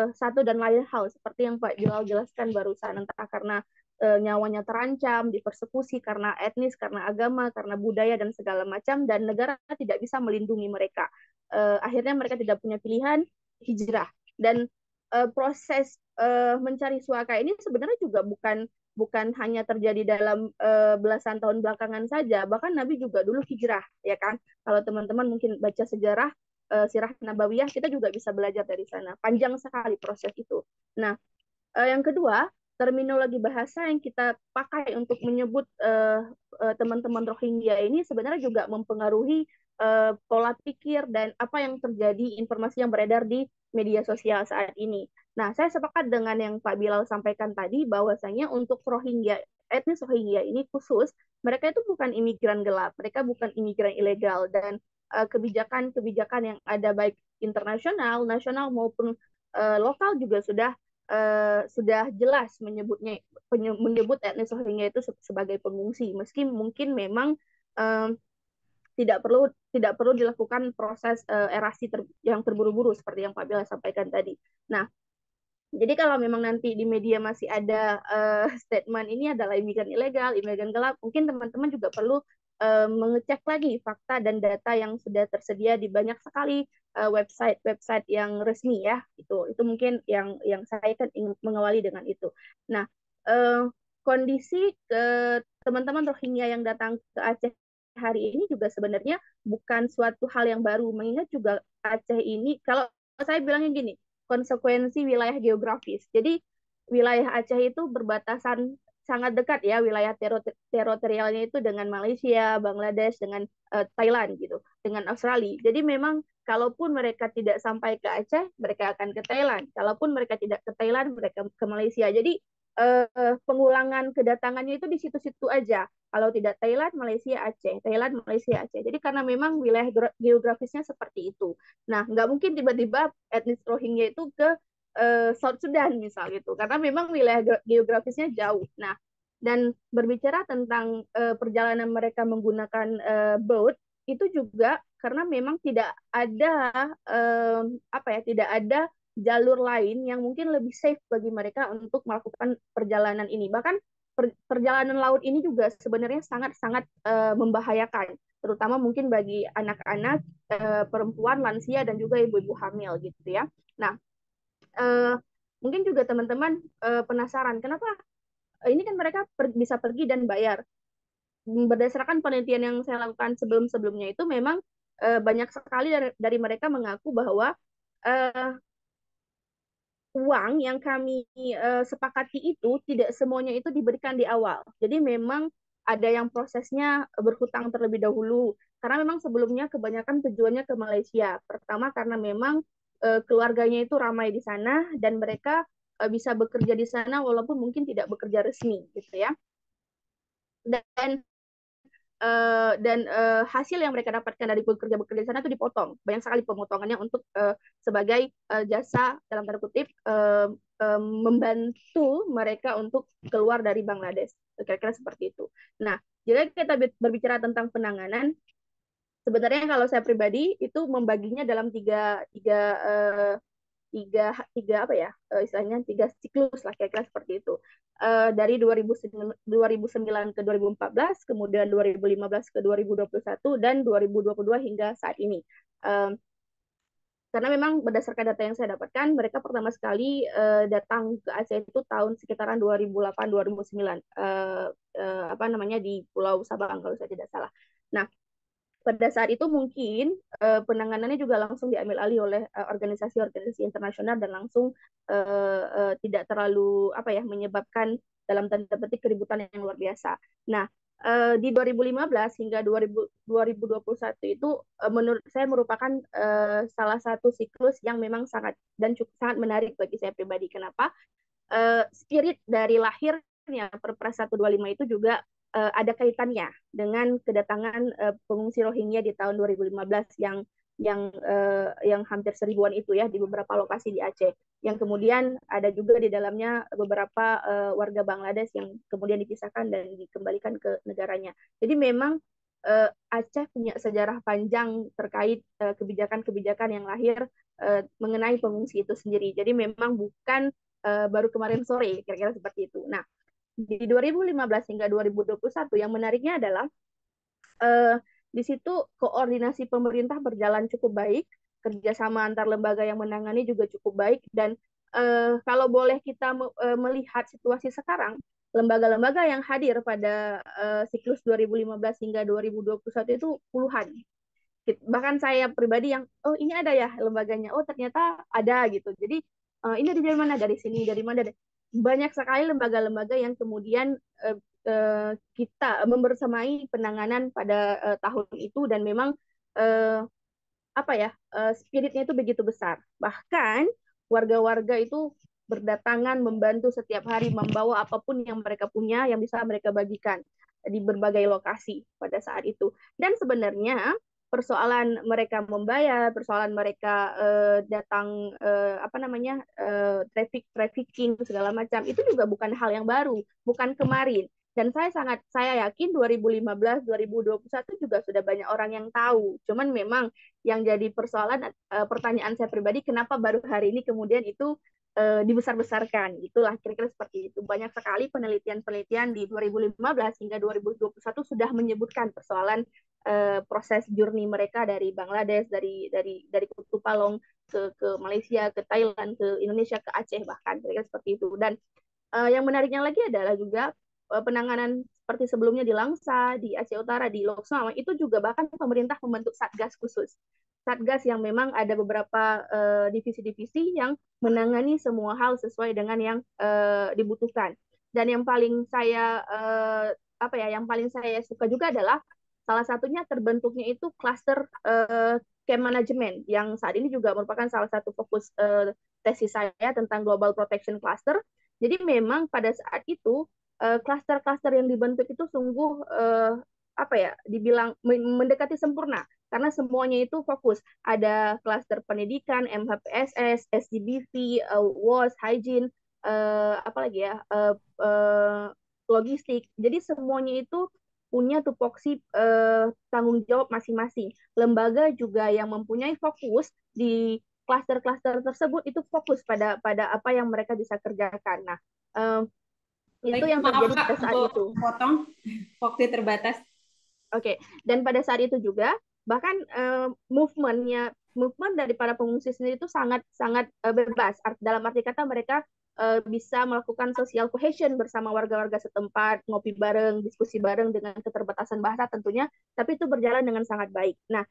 satu dan lain hal, seperti yang Pak Bilal jelaskan barusan, entah karena nyawanya terancam, dipersekusi karena etnis, karena agama, karena budaya, dan segala macam, dan negara tidak bisa melindungi mereka. Akhirnya mereka tidak punya pilihan, hijrah. Dan proses mencari suaka ini sebenarnya juga bukan hanya terjadi dalam belasan tahun belakangan saja, bahkan Nabi juga dulu hijrah, ya kan? Kalau teman-teman mungkin baca sejarah Sirah Nabawiyah, kita juga bisa belajar dari sana. Panjang sekali proses itu. Nah, yang kedua, terminologi bahasa yang kita pakai untuk menyebut teman-teman Rohingya ini sebenarnya juga mempengaruhi pola pikir dan apa yang terjadi, informasi yang beredar di media sosial saat ini. Nah, saya sepakat dengan yang Pak Bilal sampaikan tadi, bahwasanya untuk Rohingya, etnis Rohingya ini khusus, mereka itu bukan imigran gelap, mereka bukan imigran ilegal, dan kebijakan-kebijakan yang ada baik internasional, nasional maupun lokal juga sudah jelas menyebut etnis Rohingya itu sebagai pengungsi, meski mungkin memang tidak perlu dilakukan proses erasi yang terburu-buru seperti yang Pak Bila sampaikan tadi. Nah, jadi kalau memang nanti di media masih ada statement ini adalah imigran ilegal, imigran gelap, mungkin teman-teman juga perlu mengecek lagi fakta dan data yang sudah tersedia di banyak sekali website yang resmi ya. Itu mungkin yang saya kan ingin mengawali dengan itu. Nah, kondisi teman-teman Rohingya yang datang ke Aceh hari ini juga sebenarnya bukan suatu hal yang baru, mengingat juga Aceh ini, kalau saya bilangnya gini, konsekuensi wilayah geografis. Jadi wilayah Aceh itu berbatasan sangat dekat ya, wilayah teritorialnya itu dengan Malaysia, Bangladesh, dengan Thailand gitu, dengan Australia. Jadi memang kalaupun mereka tidak sampai ke Aceh, mereka akan ke Thailand. Kalaupun mereka tidak ke Thailand, mereka ke Malaysia. Jadi pengulangan kedatangannya itu di situ-situ aja. Kalau tidak Thailand, Malaysia, Aceh. Thailand, Malaysia, Aceh. Jadi karena memang wilayah geografisnya seperti itu. Nah, nggak mungkin tiba-tiba etnis Rohingya itu ke South Sudan misal gitu. Karena memang wilayah geografisnya jauh. Nah, dan berbicara tentang perjalanan mereka menggunakan boat, itu juga karena memang tidak ada apa ya, tidak ada jalur lain yang mungkin lebih safe bagi mereka untuk melakukan perjalanan ini. Bahkan perjalanan laut ini juga sebenarnya sangat-sangat membahayakan, terutama mungkin bagi anak-anak, perempuan, lansia, dan juga ibu-ibu hamil gitu ya. Nah, mungkin juga teman-teman penasaran, kenapa ini kan mereka bisa pergi dan bayar. Berdasarkan penelitian yang saya lakukan sebelum-sebelumnya itu memang banyak sekali dari mereka mengaku bahwa uh, uang yang kami sepakati itu tidak semuanya itu diberikan di awal. Jadi memang ada yang prosesnya berhutang terlebih dahulu. Karena memang sebelumnya kebanyakan tujuannya ke Malaysia. Pertama karena memang keluarganya itu ramai di sana dan mereka bisa bekerja di sana walaupun mungkin tidak bekerja resmi gitu ya. Dan hasil yang mereka dapatkan dari bekerja di sana itu dipotong, banyak sekali pemotongannya untuk sebagai jasa dalam tanda kutip membantu mereka untuk keluar dari Bangladesh, kira-kira seperti itu. Nah, jika kita berbicara tentang penanganan, sebenarnya kalau saya pribadi itu membaginya dalam tiga tiga tiga tiga apa ya, istilahnya tiga siklus lah kira-kira seperti itu. Dari 2009 ke 2014, kemudian 2015 ke 2021, dan 2022 hingga saat ini. Karena memang berdasarkan data yang saya dapatkan, mereka pertama sekali datang ke Aceh itu tahun sekitaran 2008-2009, apa namanya, di Pulau Sabang kalau saya tidak salah. Nah, pada saat itu mungkin penanganannya juga langsung diambil alih oleh organisasi-organisasi internasional dan langsung tidak terlalu apa ya, menyebabkan dalam tanda petik keributan yang luar biasa. Nah, di 2015 hingga 2021 itu menurut saya merupakan salah satu siklus yang memang sangat dan cukup sangat menarik bagi saya pribadi. Kenapa? Spirit dari lahirnya Perpres 125 itu juga ada kaitannya dengan kedatangan pengungsi Rohingya di tahun 2015 yang hampir 1000-an itu ya, di beberapa lokasi di Aceh. Yang kemudian ada juga di dalamnya beberapa warga Bangladesh yang kemudian dipisahkan dan dikembalikan ke negaranya. Jadi memang Aceh punya sejarah panjang terkait kebijakan-kebijakan yang lahir mengenai pengungsi itu sendiri. Jadi memang bukan baru kemarin sore, kira-kira seperti itu. Nah, di 2015 hingga 2021 yang menariknya adalah di situ koordinasi pemerintah berjalan cukup baik, kerjasama antar lembaga yang menangani juga cukup baik, dan kalau boleh kita melihat situasi sekarang, lembaga-lembaga yang hadir pada siklus 2015 hingga 2021 itu puluhan. Bahkan saya pribadi yang, oh ini ada ya lembaganya, oh ternyata ada gitu. Jadi ini dari mana, dari sini, dari mana, banyak sekali lembaga-lembaga yang kemudian kita membersamai penanganan pada tahun itu, dan memang apa ya, spiritnya itu begitu besar. Bahkan warga-warga itu berdatangan membantu setiap hari, membawa apapun yang mereka punya yang bisa mereka bagikan di berbagai lokasi pada saat itu. Dan sebenarnya persoalan mereka membayar, persoalan mereka datang apa namanya, trafficking segala macam, itu juga bukan hal yang baru, bukan kemarin. Dan saya yakin 2015, 2021 juga sudah banyak orang yang tahu. Cuman memang yang jadi persoalan, pertanyaan saya pribadi, kenapa baru hari ini kemudian itu dibesar-besarkan. Itulah kira-kira seperti itu. Banyak sekali penelitian-penelitian di 2015 hingga 2021 sudah menyebutkan persoalan proses journey mereka dari Bangladesh, dari Kutub Palong ke Malaysia, ke Thailand, ke Indonesia, ke Aceh bahkan, kira-kira seperti itu. Dan yang menariknya lagi adalah juga penanganan seperti sebelumnya di Langsa, di Aceh Utara, di Lok Sumawe, itu juga bahkan pemerintah membentuk satgas khusus. Satgas yang memang ada beberapa divisi-divisi yang menangani semua hal sesuai dengan yang dibutuhkan. Dan yang paling saya yang paling saya suka juga adalah salah satunya terbentuknya itu klaster camp management yang saat ini juga merupakan salah satu fokus tesis saya tentang global protection cluster. Jadi memang pada saat itu klaster-klaster yang dibentuk itu sungguh dibilang mendekati sempurna karena semuanya itu fokus. Ada klaster pendidikan, MHPSS, SDBV, WOS, hygiene, logistik. Jadi semuanya itu punya tupoksi tanggung jawab masing-masing. Lembaga juga yang mempunyai fokus di klaster-klaster tersebut itu fokus pada apa yang mereka bisa kerjakan. Nah, itu yang terjadi pada saat itu. Potong, waktu terbatas. Oke, dan pada saat itu juga bahkan movement dari para pengungsi sendiri itu sangat bebas. Dalam arti kata mereka bisa melakukan social cohesion bersama warga-warga setempat, ngopi bareng, diskusi bareng dengan keterbatasan bahasa tentunya, tapi itu berjalan dengan sangat baik. Nah,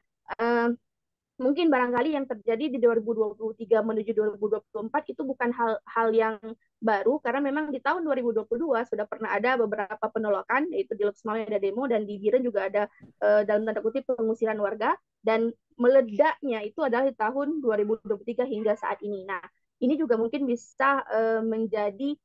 mungkin barangkali yang terjadi di 2023 menuju 2024 itu bukan hal yang baru karena memang di tahun 2022 sudah pernah ada beberapa penolakan, yaitu di Lok Sumawe ada demo dan di Biren juga ada dalam tanda kutip pengusiran warga, dan meledaknya itu adalah di tahun 2023 hingga saat ini. Nah, ini juga mungkin bisa menjadi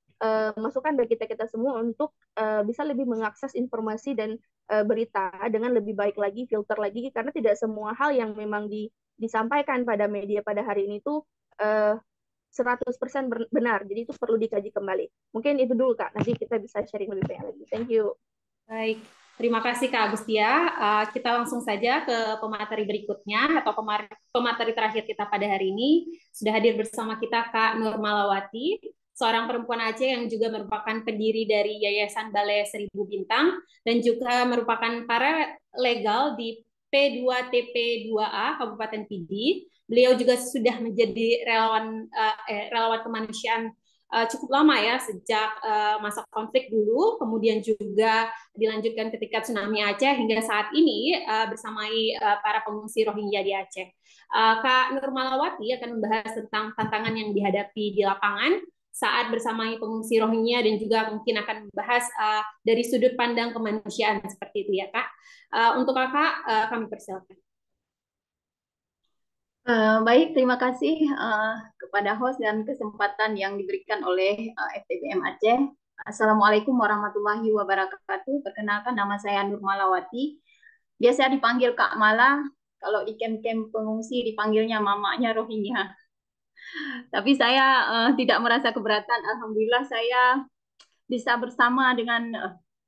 masukan bagi kita semua untuk bisa lebih mengakses informasi dan berita dengan lebih baik lagi, filter lagi, karena tidak semua hal yang memang disampaikan pada media pada hari ini tuh 100% benar. Jadi itu perlu dikaji kembali. Mungkin itu dulu Kak, nanti kita bisa sharing lebih banyak lagi. Thank you. Baik, terima kasih Kak Agustia. Kita langsung saja ke pemateri berikutnya atau pemateri terakhir kita pada hari ini. Sudah hadir bersama kita Kak Nur Malawati, seorang perempuan Aceh yang juga merupakan pendiri dari Yayasan Balai Seribu Bintang dan juga merupakan paralegal di P2TP2A Kabupaten Pidi. Beliau juga sudah menjadi relawan kemanusiaan cukup lama ya, sejak masa konflik dulu, kemudian juga dilanjutkan ketika tsunami Aceh hingga saat ini bersamai para pengungsi Rohingya di Aceh. Kak Nur Malawati akan membahas tentang tantangan yang dihadapi di lapangan saat bersamai pengungsi Rohingya dan juga mungkin akan membahas dari sudut pandang kemanusiaan seperti itu ya Kak. Untuk Kakak kami persilakan. Baik, terima kasih kepada host dan kesempatan yang diberikan oleh FTBM Aceh. Assalamualaikum warahmatullahi wabarakatuh. Perkenalkan, nama saya Nur Malawati. Biasa dipanggil Kak Mala. Kalau di camp-camp pengungsi dipanggilnya mamanya Rohingya. Tapi saya tidak merasa keberatan. Alhamdulillah saya bisa bersama dengan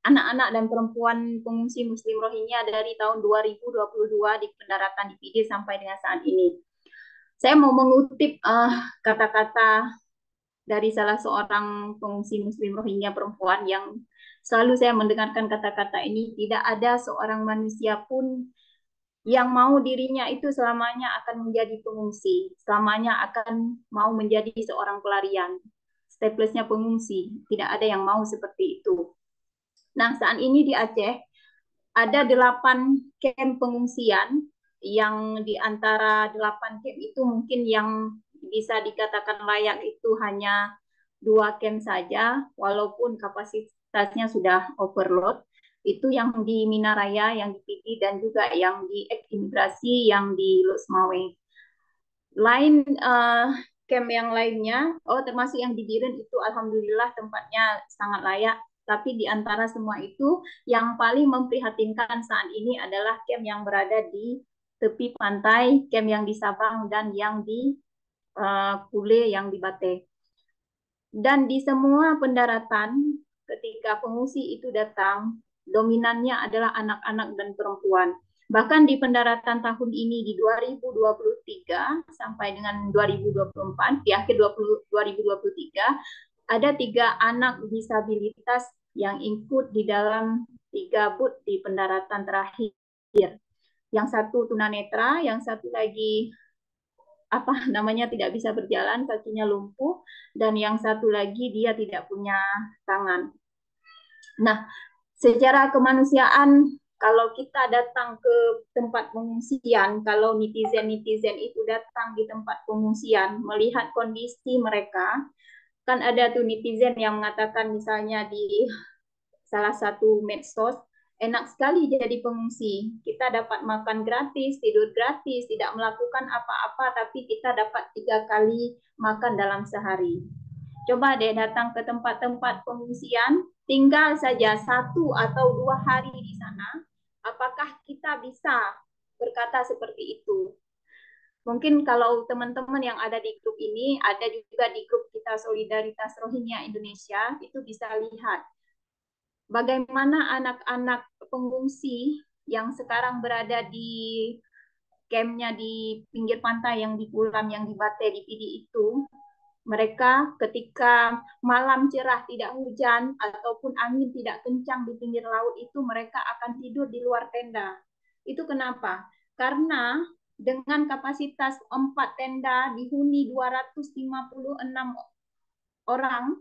anak-anak dan perempuan pengungsi Muslim Rohingya dari tahun 2022 di pendaratan di Pidi sampai dengan saat ini. Saya mau mengutip kata-kata dari salah seorang pengungsi Muslim Rohingya perempuan yang selalu saya mendengarkan kata-kata ini, tidak ada seorang manusia pun yang mau dirinya itu selamanya akan menjadi pengungsi, selamanya akan mau menjadi seorang pelarian. Statelessnya pengungsi, tidak ada yang mau seperti itu. Nah, saat ini di Aceh ada 8 camp pengungsian, yang di antara 8 camp itu mungkin yang bisa dikatakan layak itu hanya 2 camp saja, walaupun kapasitasnya sudah overload. Itu yang di Minaraya, yang di Pidi, dan juga yang di imigrasi, yang di Lok Sumawe. Lain camp yang lainnya, termasuk yang di Biren itu alhamdulillah tempatnya sangat layak. Tapi di antara semua itu yang paling memprihatinkan saat ini adalah camp yang berada di tepi pantai, camp yang di Sabang dan yang di Kule, yang di Bate. Dan di semua pendaratan ketika pengungsi itu datang, dominannya adalah anak-anak dan perempuan. Bahkan di pendaratan tahun ini di 2023 sampai dengan 2024, di akhir 2023, ada 3 anak disabilitas yang ikut di dalam 3 booth di pendaratan terakhir. Yang satu tunanetra, yang satu lagi tidak bisa berjalan, kakinya lumpuh, dan yang satu lagi dia tidak punya tangan. Nah, secara kemanusiaan, kalau kita datang ke tempat pengungsian, kalau netizen-netizen itu datang di tempat pengungsian, melihat kondisi mereka, kan ada tuh netizen yang mengatakan misalnya di salah satu medsos, enak sekali jadi pengungsi. Kita dapat makan gratis, tidur gratis, tidak melakukan apa-apa, tapi kita dapat 3 kali makan dalam sehari. Coba deh datang ke tempat-tempat pengungsian, tinggal saja 1 atau 2 hari di sana, apakah kita bisa berkata seperti itu? Mungkin kalau teman-teman yang ada di grup ini, ada juga di grup kita Solidaritas Rohingya Indonesia, itu bisa lihat bagaimana anak-anak pengungsi yang sekarang berada di campnya di pinggir pantai yang di Pulam, yang di Bate, di Pidi itu, mereka ketika malam cerah tidak hujan ataupun angin tidak kencang di pinggir laut itu, mereka akan tidur di luar tenda. Itu kenapa? Karena dengan kapasitas 4 tenda dihuni 256 orang,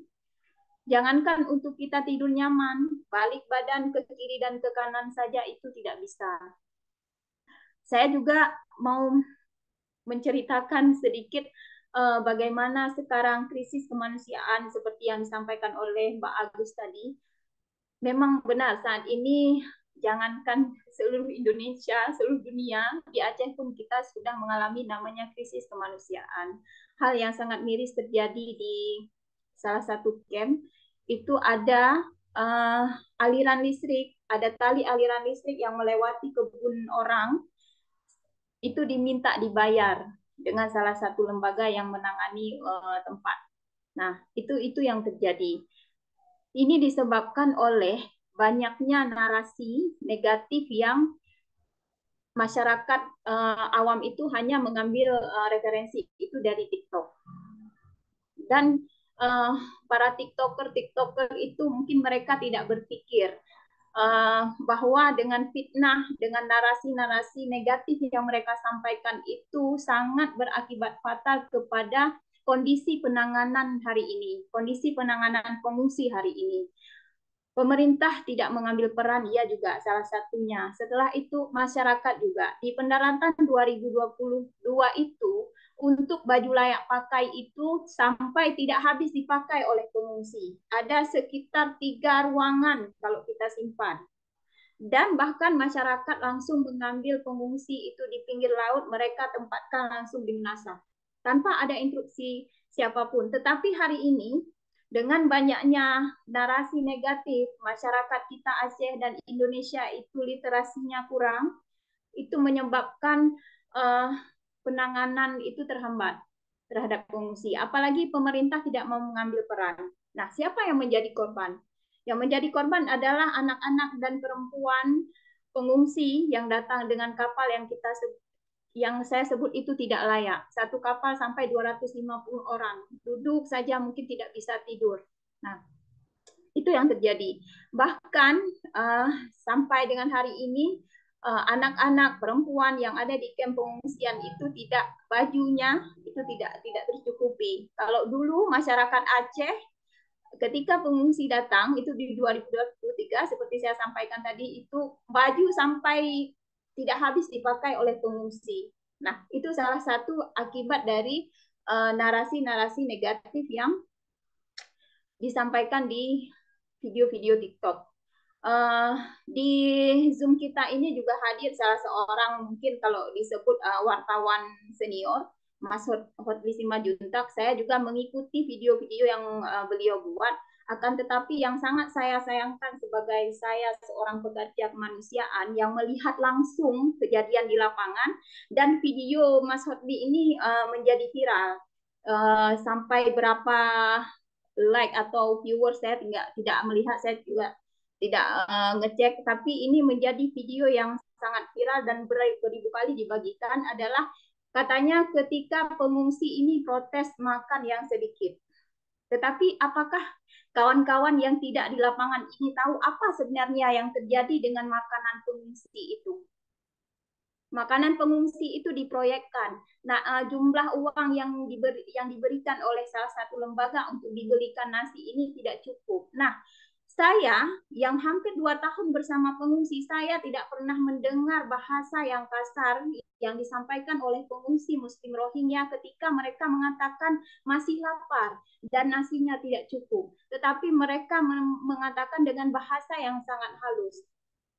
jangankan untuk kita tidur nyaman, balik badan ke kiri dan ke kanan saja itu tidak bisa. Saya juga mau menceritakan sedikit bagaimana sekarang krisis kemanusiaan seperti yang disampaikan oleh Mbak Agus tadi. Memang benar saat ini jangankan seluruh Indonesia, seluruh dunia, di Aceh pun kita sudah mengalami namanya krisis kemanusiaan. Hal yang sangat miris terjadi di salah satu camp, itu ada aliran listrik, ada tali aliran listrik yang melewati kebun orang, itu diminta dibayar dengan salah satu lembaga yang menangani tempat. Nah, itu yang terjadi. Ini disebabkan oleh banyaknya narasi negatif yang masyarakat awam itu hanya mengambil referensi itu dari TikTok. Dan para TikToker itu mungkin mereka tidak berpikir bahwa dengan fitnah, dengan narasi-narasi negatif yang mereka sampaikan itu sangat berakibat fatal kepada kondisi penanganan hari ini, kondisi penanganan pengungsi hari ini. Pemerintah tidak mengambil peran, ia juga salah satunya. Setelah itu masyarakat juga. Di pendaratan 2022 itu, untuk baju layak pakai itu sampai tidak habis dipakai oleh pengungsi. Ada sekitar 3 ruangan kalau kita simpan. Dan bahkan masyarakat langsung mengambil pengungsi itu di pinggir laut, mereka tempatkan langsung di Minasa, tanpa ada instruksi siapapun. Tetapi hari ini, dengan banyaknya narasi negatif, masyarakat kita Aceh dan Indonesia itu literasinya kurang, itu menyebabkan penanganan itu terhambat terhadap pengungsi. Apalagi pemerintah tidak mau mengambil peran. Nah, siapa yang menjadi korban? Yang menjadi korban adalah anak-anak dan perempuan pengungsi yang datang dengan kapal yang saya sebut itu tidak layak. Satu kapal sampai 250 orang. Duduk saja mungkin tidak bisa tidur. Nah, itu yang terjadi. Bahkan sampai dengan hari ini, anak-anak perempuan yang ada di kamp pengungsian itu tidak, bajunya itu tidak tercukupi. Kalau dulu masyarakat Aceh ketika pengungsi datang itu di 2023 seperti saya sampaikan tadi, itu baju sampai tidak habis dipakai oleh pengungsi. Nah, itu salah satu akibat dari narasi-narasi negatif yang disampaikan di video-video TikTok. Di Zoom kita ini juga hadir salah seorang, mungkin kalau disebut wartawan senior, Mas Hotli Simajuntak. Saya juga mengikuti video-video yang beliau buat. Akan tetapi yang sangat saya sayangkan sebagai saya seorang pekerja kemanusiaan yang melihat langsung kejadian di lapangan, dan video Mas Hotli ini menjadi viral. Sampai berapa like atau viewers saya tidak melihat, saya juga tidak ngecek, tapi ini menjadi video yang sangat viral dan beribu kali dibagikan. Adalah katanya ketika pengungsi ini protes makan yang sedikit. Tetapi apakah kawan-kawan yang tidak di lapangan ini tahu apa sebenarnya yang terjadi dengan makanan pengungsi itu? Makanan pengungsi itu diproyekkan. Nah, jumlah uang yang diberikan oleh salah satu lembaga untuk dibelikan nasi ini tidak cukup. Nah, Saya yang hampir 2 tahun bersama pengungsi, saya tidak pernah mendengar bahasa yang kasar yang disampaikan oleh pengungsi Muslim Rohingya ketika mereka mengatakan masih lapar dan nasinya tidak cukup. Tetapi mereka mengatakan dengan bahasa yang sangat halus.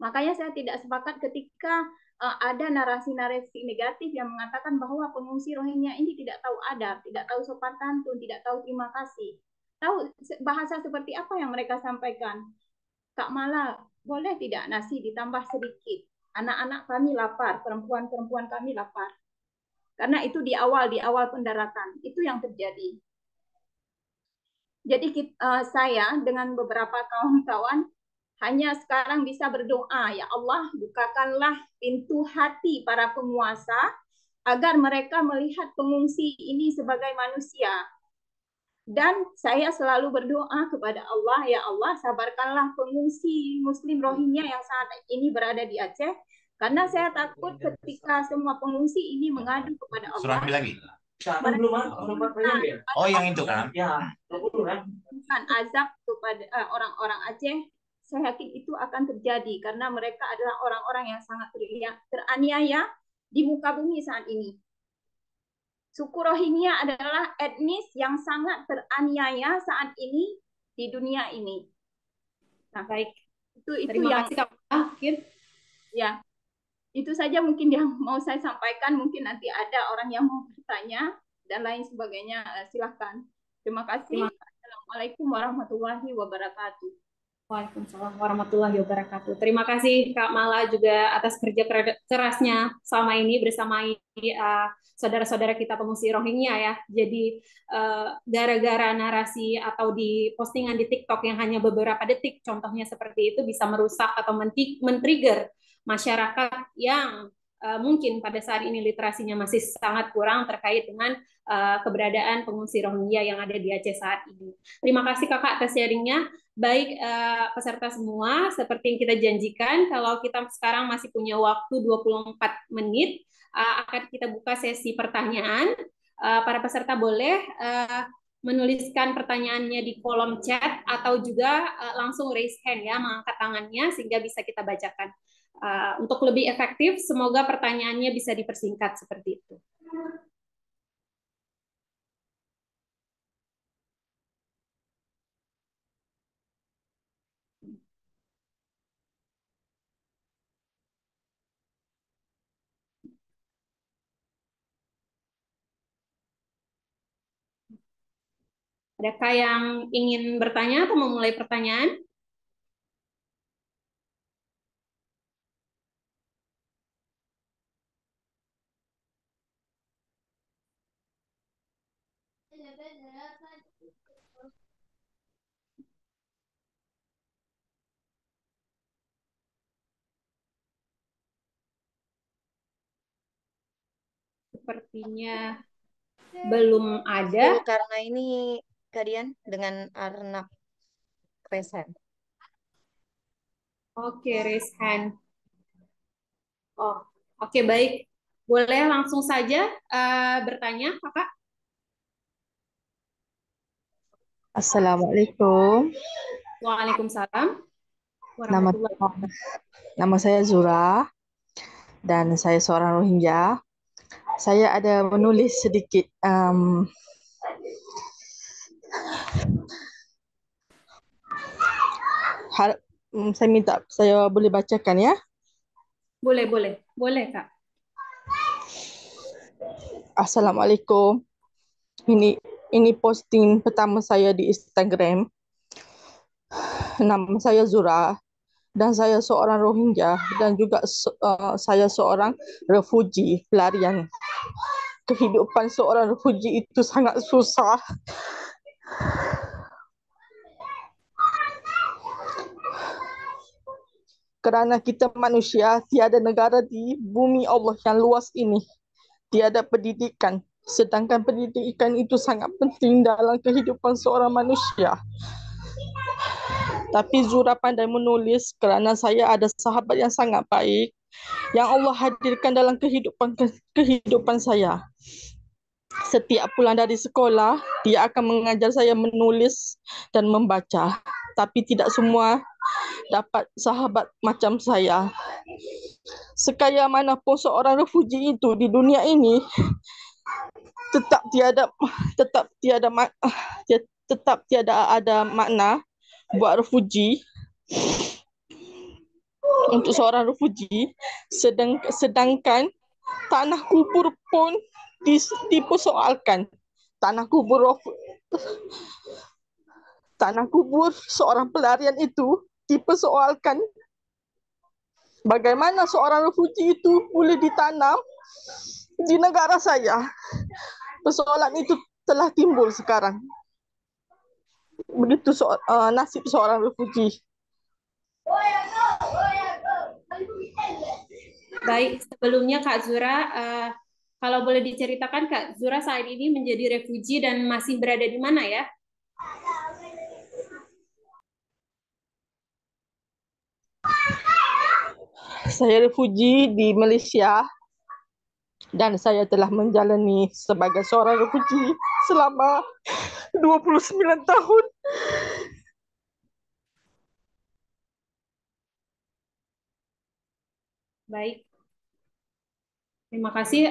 Makanya saya tidak sepakat ketika ada narasi-narasi negatif yang mengatakan bahwa pengungsi Rohingya ini tidak tahu adab, tidak tahu sopan santun, tidak tahu terima kasih. Tahu bahasa seperti apa yang mereka sampaikan? Kak Mala, boleh tidak nasi ditambah sedikit? Anak-anak kami lapar, perempuan-perempuan kami lapar. Karena itu di awal pendaratan, itu yang terjadi. Jadi saya dengan beberapa kawan-kawan hanya sekarang bisa berdoa, ya Allah, bukakanlah pintu hati para penguasa agar mereka melihat pengungsi ini sebagai manusia. Dan saya selalu berdoa kepada Allah, ya Allah, sabarkanlah pengungsi Muslim Rohingya yang saat ini berada di Aceh, karena saya takut ketika semua pengungsi ini mengadu kepada Allah. Lagi. Oh, yang itu kan? Ya, bukan azab kepada orang-orang Aceh. Saya yakin itu akan terjadi karena mereka adalah orang-orang yang sangat teraniaya di muka bumi saat ini. Suku Rohingya adalah etnis yang sangat teraniaya saat ini di dunia ini. Nah, baik. Itu Terima yang kasih, Kak. Mungkin. Ya, itu saja mungkin yang mau saya sampaikan. Mungkin nanti ada orang yang mau bertanya dan lain sebagainya. Silahkan. Terima kasih. Assalamualaikum warahmatullahi wabarakatuh. Waalaikumsalam warahmatullahi wabarakatuh. Terima kasih Kak Mala juga atas kerja kerasnya selama ini bersama saudara-saudara kita pengungsi Rohingya ya. Jadi gara-gara narasi atau di postingan di TikTok yang hanya beberapa detik, contohnya seperti itu bisa merusak atau men-trigger masyarakat yang mungkin pada saat ini literasinya masih sangat kurang terkait dengan keberadaan pengungsi Rohingya yang ada di Aceh saat ini. Terima kasih Kakak atas sharingnya. Baik peserta semua, seperti yang kita janjikan, kalau kita sekarang masih punya waktu 24 menit, akan kita buka sesi pertanyaan. Para peserta boleh menuliskan pertanyaannya di kolom chat atau juga langsung raise hand ya, mengangkat tangannya sehingga bisa kita bacakan. Untuk lebih efektif, semoga pertanyaannya bisa dipersingkat seperti itu. Adakah yang ingin bertanya atau memulai pertanyaan? Sepertinya belum ada. Karena ini kalian dengan Arnab Resen. Oke, raise hand. Oh, oke, baik. Boleh langsung saja bertanya, Kakak? Assalamualaikum. Waalaikumsalam. Nama saya Zura dan saya seorang Rohingya. Saya ada menulis sedikit saya minta saya boleh bacakan ya? Boleh Kak. Assalamualaikum. Ini posting pertama saya di Instagram. Nama saya Zura dan saya seorang Rohingya dan juga saya seorang refugi pelarian. Kehidupan seorang refugi itu sangat susah. Kerana kita manusia, tiada negara di bumi Allah yang luas ini. Tiada pendidikan. Sedangkan pendidikan itu sangat penting dalam kehidupan seorang manusia. Tapi Zura pandai menulis kerana saya ada sahabat yang sangat baik yang Allah hadirkan dalam kehidupan saya. Setiap pulang dari sekolah, dia akan mengajar saya menulis dan membaca. tapi tidak semua dapat sahabat macam saya. Sekaya manapun seorang refuji itu di dunia ini, tetap tiada tetap tiada ada makna buat refuji, untuk seorang refuji, sedangkan tanah kubur pun dipersoalkan. Tanah kubur seorang pelarian itu dipersoalkan. Bagaimana seorang refuji itu boleh ditanam di negara saya? Persoalan itu telah timbul sekarang. Begitu nasib seorang refuji. Baik, sebelumnya Kak Zura, kalau boleh diceritakan Kak Zura saat ini menjadi refuji dan masih berada di mana ya? Saya refuji di Malaysia dan saya telah menjalani sebagai seorang refuji selama 29 tahun. Baik. Terima kasih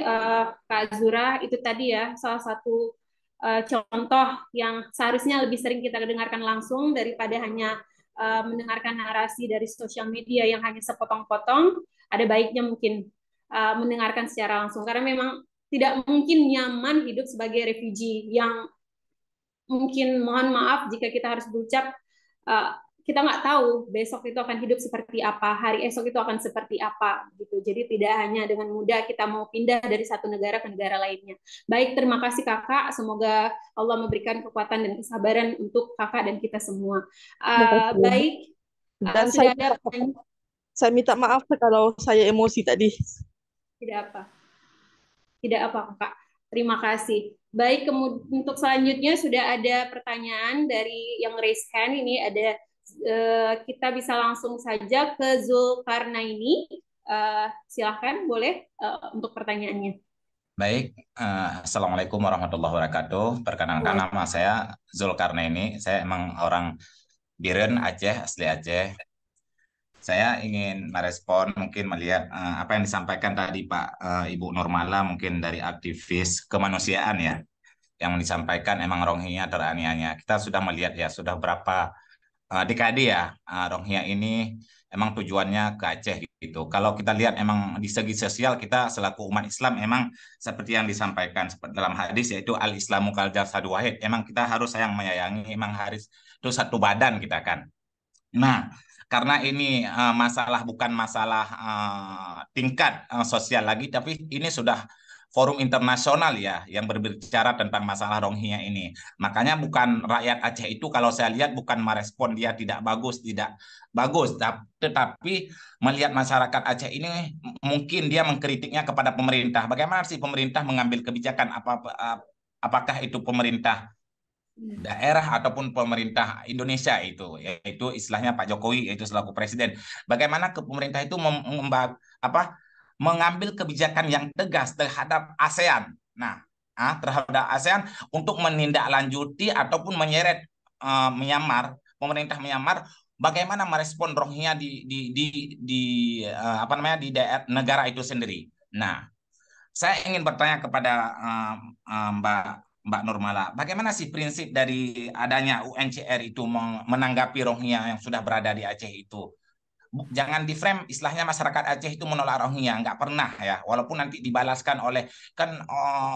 Kak Zura. Itu tadi ya salah satu contoh yang seharusnya lebih sering kita dengarkan langsung daripada hanya mendengarkan narasi dari sosial media yang hanya sepotong-potong. Ada baiknya mungkin mendengarkan secara langsung karena memang tidak mungkin nyaman hidup sebagai refugee yang mungkin mohon maaf jika kita harus berucap kita nggak tahu besok itu akan hidup seperti apa, hari esok itu akan seperti apa gitu. Jadi tidak hanya dengan mudah kita mau pindah dari satu negara ke negara lainnya. Baik, terima kasih Kakak. Semoga Allah memberikan kekuatan dan kesabaran untuk Kakak dan kita semua. Baik, dan sudah ada pertanyaan? Saya minta maaf kalau saya emosi tadi. Tidak apa. Tidak apa, Kakak. Terima kasih. Baik, untuk selanjutnya sudah ada pertanyaan dari yang raise hand. Ini ada kita bisa langsung saja ke Zulkarnaini. Silahkan, boleh untuk pertanyaannya. Baik, Assalamualaikum warahmatullahi wabarakatuh. Perkenalkan nama saya Zulkarnaini. Saya emang orang Biren Aceh, asli Aceh. Saya ingin merespon, mungkin melihat apa yang disampaikan tadi Pak Ibu Nurmala, mungkin dari aktivis kemanusiaan ya, yang disampaikan emang Rohingya teraniaya. Kita sudah melihat ya, sudah berapa dekade ya Rohingya ini emang tujuannya ke Aceh gitu. Kalau kita lihat emang di segi sosial kita selaku umat Islam emang seperti yang disampaikan dalam hadis yaitu al-Islamu kal jasadu wahid. Emang kita harus sayang menyayangi, emang harus itu satu badan kita kan. Nah, karena ini masalah bukan masalah tingkat sosial lagi, tapi ini sudah forum internasional ya yang berbicara tentang masalah Rohingya ini. Makanya bukan rakyat Aceh itu kalau saya lihat bukan merespon dia tidak bagus, tetapi melihat masyarakat Aceh ini mungkin dia mengkritiknya kepada pemerintah. Bagaimana sih pemerintah mengambil kebijakan apakah itu pemerintah daerah ataupun pemerintah Indonesia itu, yaitu istilahnya Pak Jokowi yaitu selaku presiden. Bagaimana pemerintah itu mengambil kebijakan yang tegas terhadap ASEAN. Nah, terhadap ASEAN untuk menindaklanjuti ataupun menyeret Myanmar, pemerintah Myanmar bagaimana merespon Rohingya di daerah negara itu sendiri. Nah, saya ingin bertanya kepada Mbak Nurmala, bagaimana sih prinsip dari adanya UNHCR itu menanggapi Rohingya yang sudah berada di Aceh itu? Jangan di frame istilahnya masyarakat Aceh itu menolak Rohingya, nggak pernah ya, walaupun nanti dibalaskan oleh kan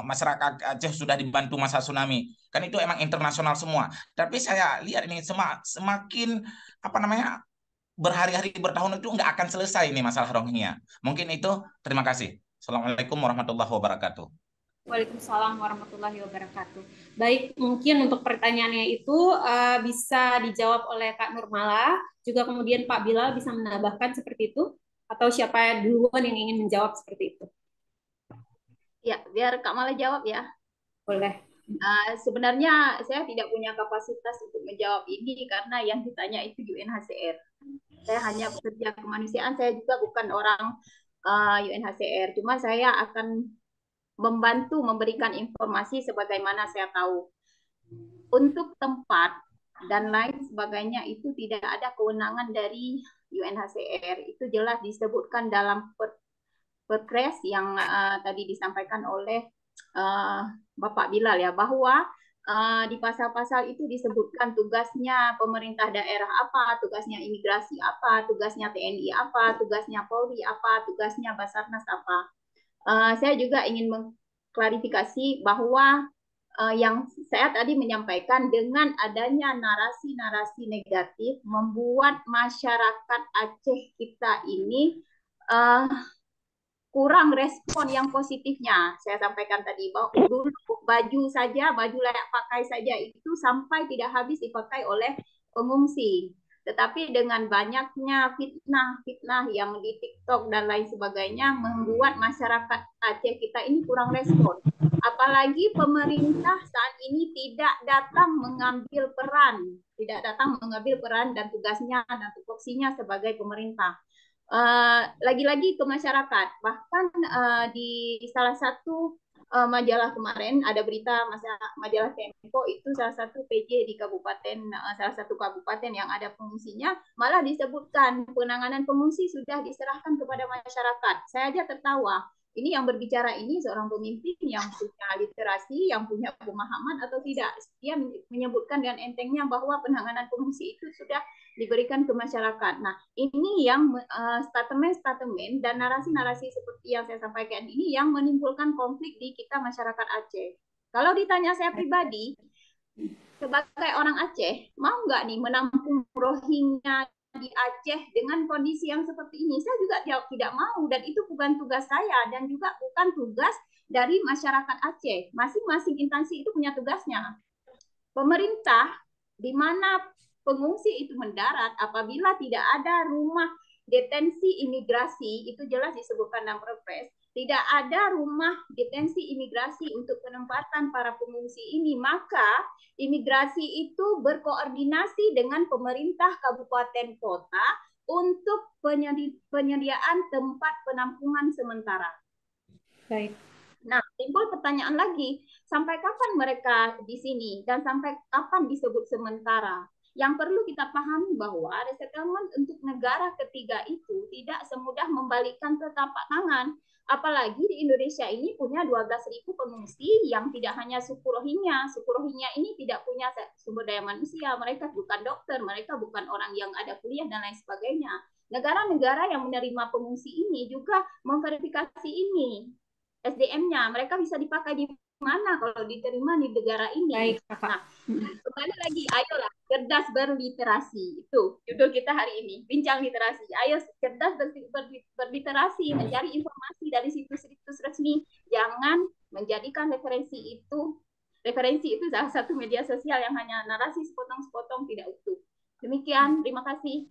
masyarakat Aceh sudah dibantu masa tsunami, kan itu emang internasional semua. Tapi saya lihat ini semakin berhari-hari bertahun itu nggak akan selesai ini masalah Rohingya. Mungkin itu, terima kasih. Assalamualaikum warahmatullahi wabarakatuh. Waalaikumsalam warahmatullahi wabarakatuh. Baik, mungkin untuk pertanyaannya itu bisa dijawab oleh Kak Nurmala, juga kemudian Pak Bilal bisa menambahkan seperti itu, atau siapa duluan yang ingin menjawab seperti itu? Ya, biar Kak Mala jawab ya. Boleh. Sebenarnya saya tidak punya kapasitas untuk menjawab ini karena yang ditanya itu UNHCR. Saya hanya pekerja kemanusiaan, saya juga bukan orang UNHCR. Cuma saya akan membantu memberikan informasi sebagaimana saya tahu. Untuk tempat dan lain sebagainya itu tidak ada kewenangan dari UNHCR. Itu jelas disebutkan dalam Perpres yang tadi disampaikan oleh Bapak Bilal ya, bahwa di pasal-pasal itu disebutkan tugasnya pemerintah daerah apa, tugasnya imigrasi apa, tugasnya TNI apa, tugasnya Polri apa, tugasnya Basarnas apa. Saya juga ingin mengklarifikasi bahwa yang saya tadi menyampaikan, dengan adanya narasi-narasi negatif membuat masyarakat Aceh kita ini kurang respon yang positifnya. Saya sampaikan tadi bahwa dulu baju layak pakai saja itu sampai tidak habis dipakai oleh pengungsi. Tetapi dengan banyaknya fitnah yang di TikTok dan lain sebagainya membuat masyarakat Aceh kita ini kurang respon. Apalagi pemerintah saat ini tidak datang mengambil peran dan tugasnya dan tupoksinya sebagai pemerintah. Lagi-lagi ke masyarakat. Bahkan di salah satu majalah kemarin ada berita majalah Tempo itu salah satu PJ di salah satu kabupaten yang ada pengungsinya, malah disebutkan penanganan pengungsi sudah diserahkan kepada masyarakat. Saya aja tertawa. Ini yang berbicara ini seorang pemimpin yang punya literasi, yang punya pemahaman atau tidak? Dia menyebutkan dengan entengnya bahwa penanganan pengungsi itu sudah diberikan ke masyarakat. Nah, ini yang statement-statement dan narasi-narasi seperti yang saya sampaikan ini yang menimbulkan konflik di kita masyarakat Aceh. Kalau ditanya saya pribadi, sebagai orang Aceh, mau nggak nih menampung Rohingya di Aceh dengan kondisi yang seperti ini? Saya juga tidak mau, dan itu bukan tugas saya dan juga bukan tugas dari masyarakat Aceh. Masing-masing instansi itu punya tugasnya. Pemerintah di mana pengungsi itu mendarat, apabila tidak ada rumah detensi imigrasi, itu jelas disebutkan dalam Perpres, tidak ada rumah detensi imigrasi untuk penempatan para pengungsi ini, maka imigrasi itu berkoordinasi dengan pemerintah kabupaten kota untuk penyediaan tempat penampungan sementara. Baik. Nah, timbul pertanyaan lagi, sampai kapan mereka di sini dan sampai kapan disebut sementara? Yang perlu kita pahami bahwa resettlement untuk negara ketiga itu tidak semudah membalikkan telapak tangan. Apalagi di Indonesia ini punya 12.000 pengungsi yang tidak hanya suku Rohingya. Suku Rohingya ini tidak punya sumber daya manusia. Mereka bukan dokter, mereka bukan orang yang ada kuliah dan lain sebagainya. Negara-negara yang menerima pengungsi ini juga memverifikasi ini. SDM-nya, mereka bisa dipakai di mana kalau diterima di negara ini. Baik, nah, kembali lagi, ayolah cerdas berliterasi. Itu judul kita hari ini, bincang literasi. Ayo cerdas berliterasi, mencari informasi dari situs-situs resmi. Jangan menjadikan referensi itu salah satu media sosial yang hanya narasi sepotong-sepotong tidak utuh. Demikian, terima kasih.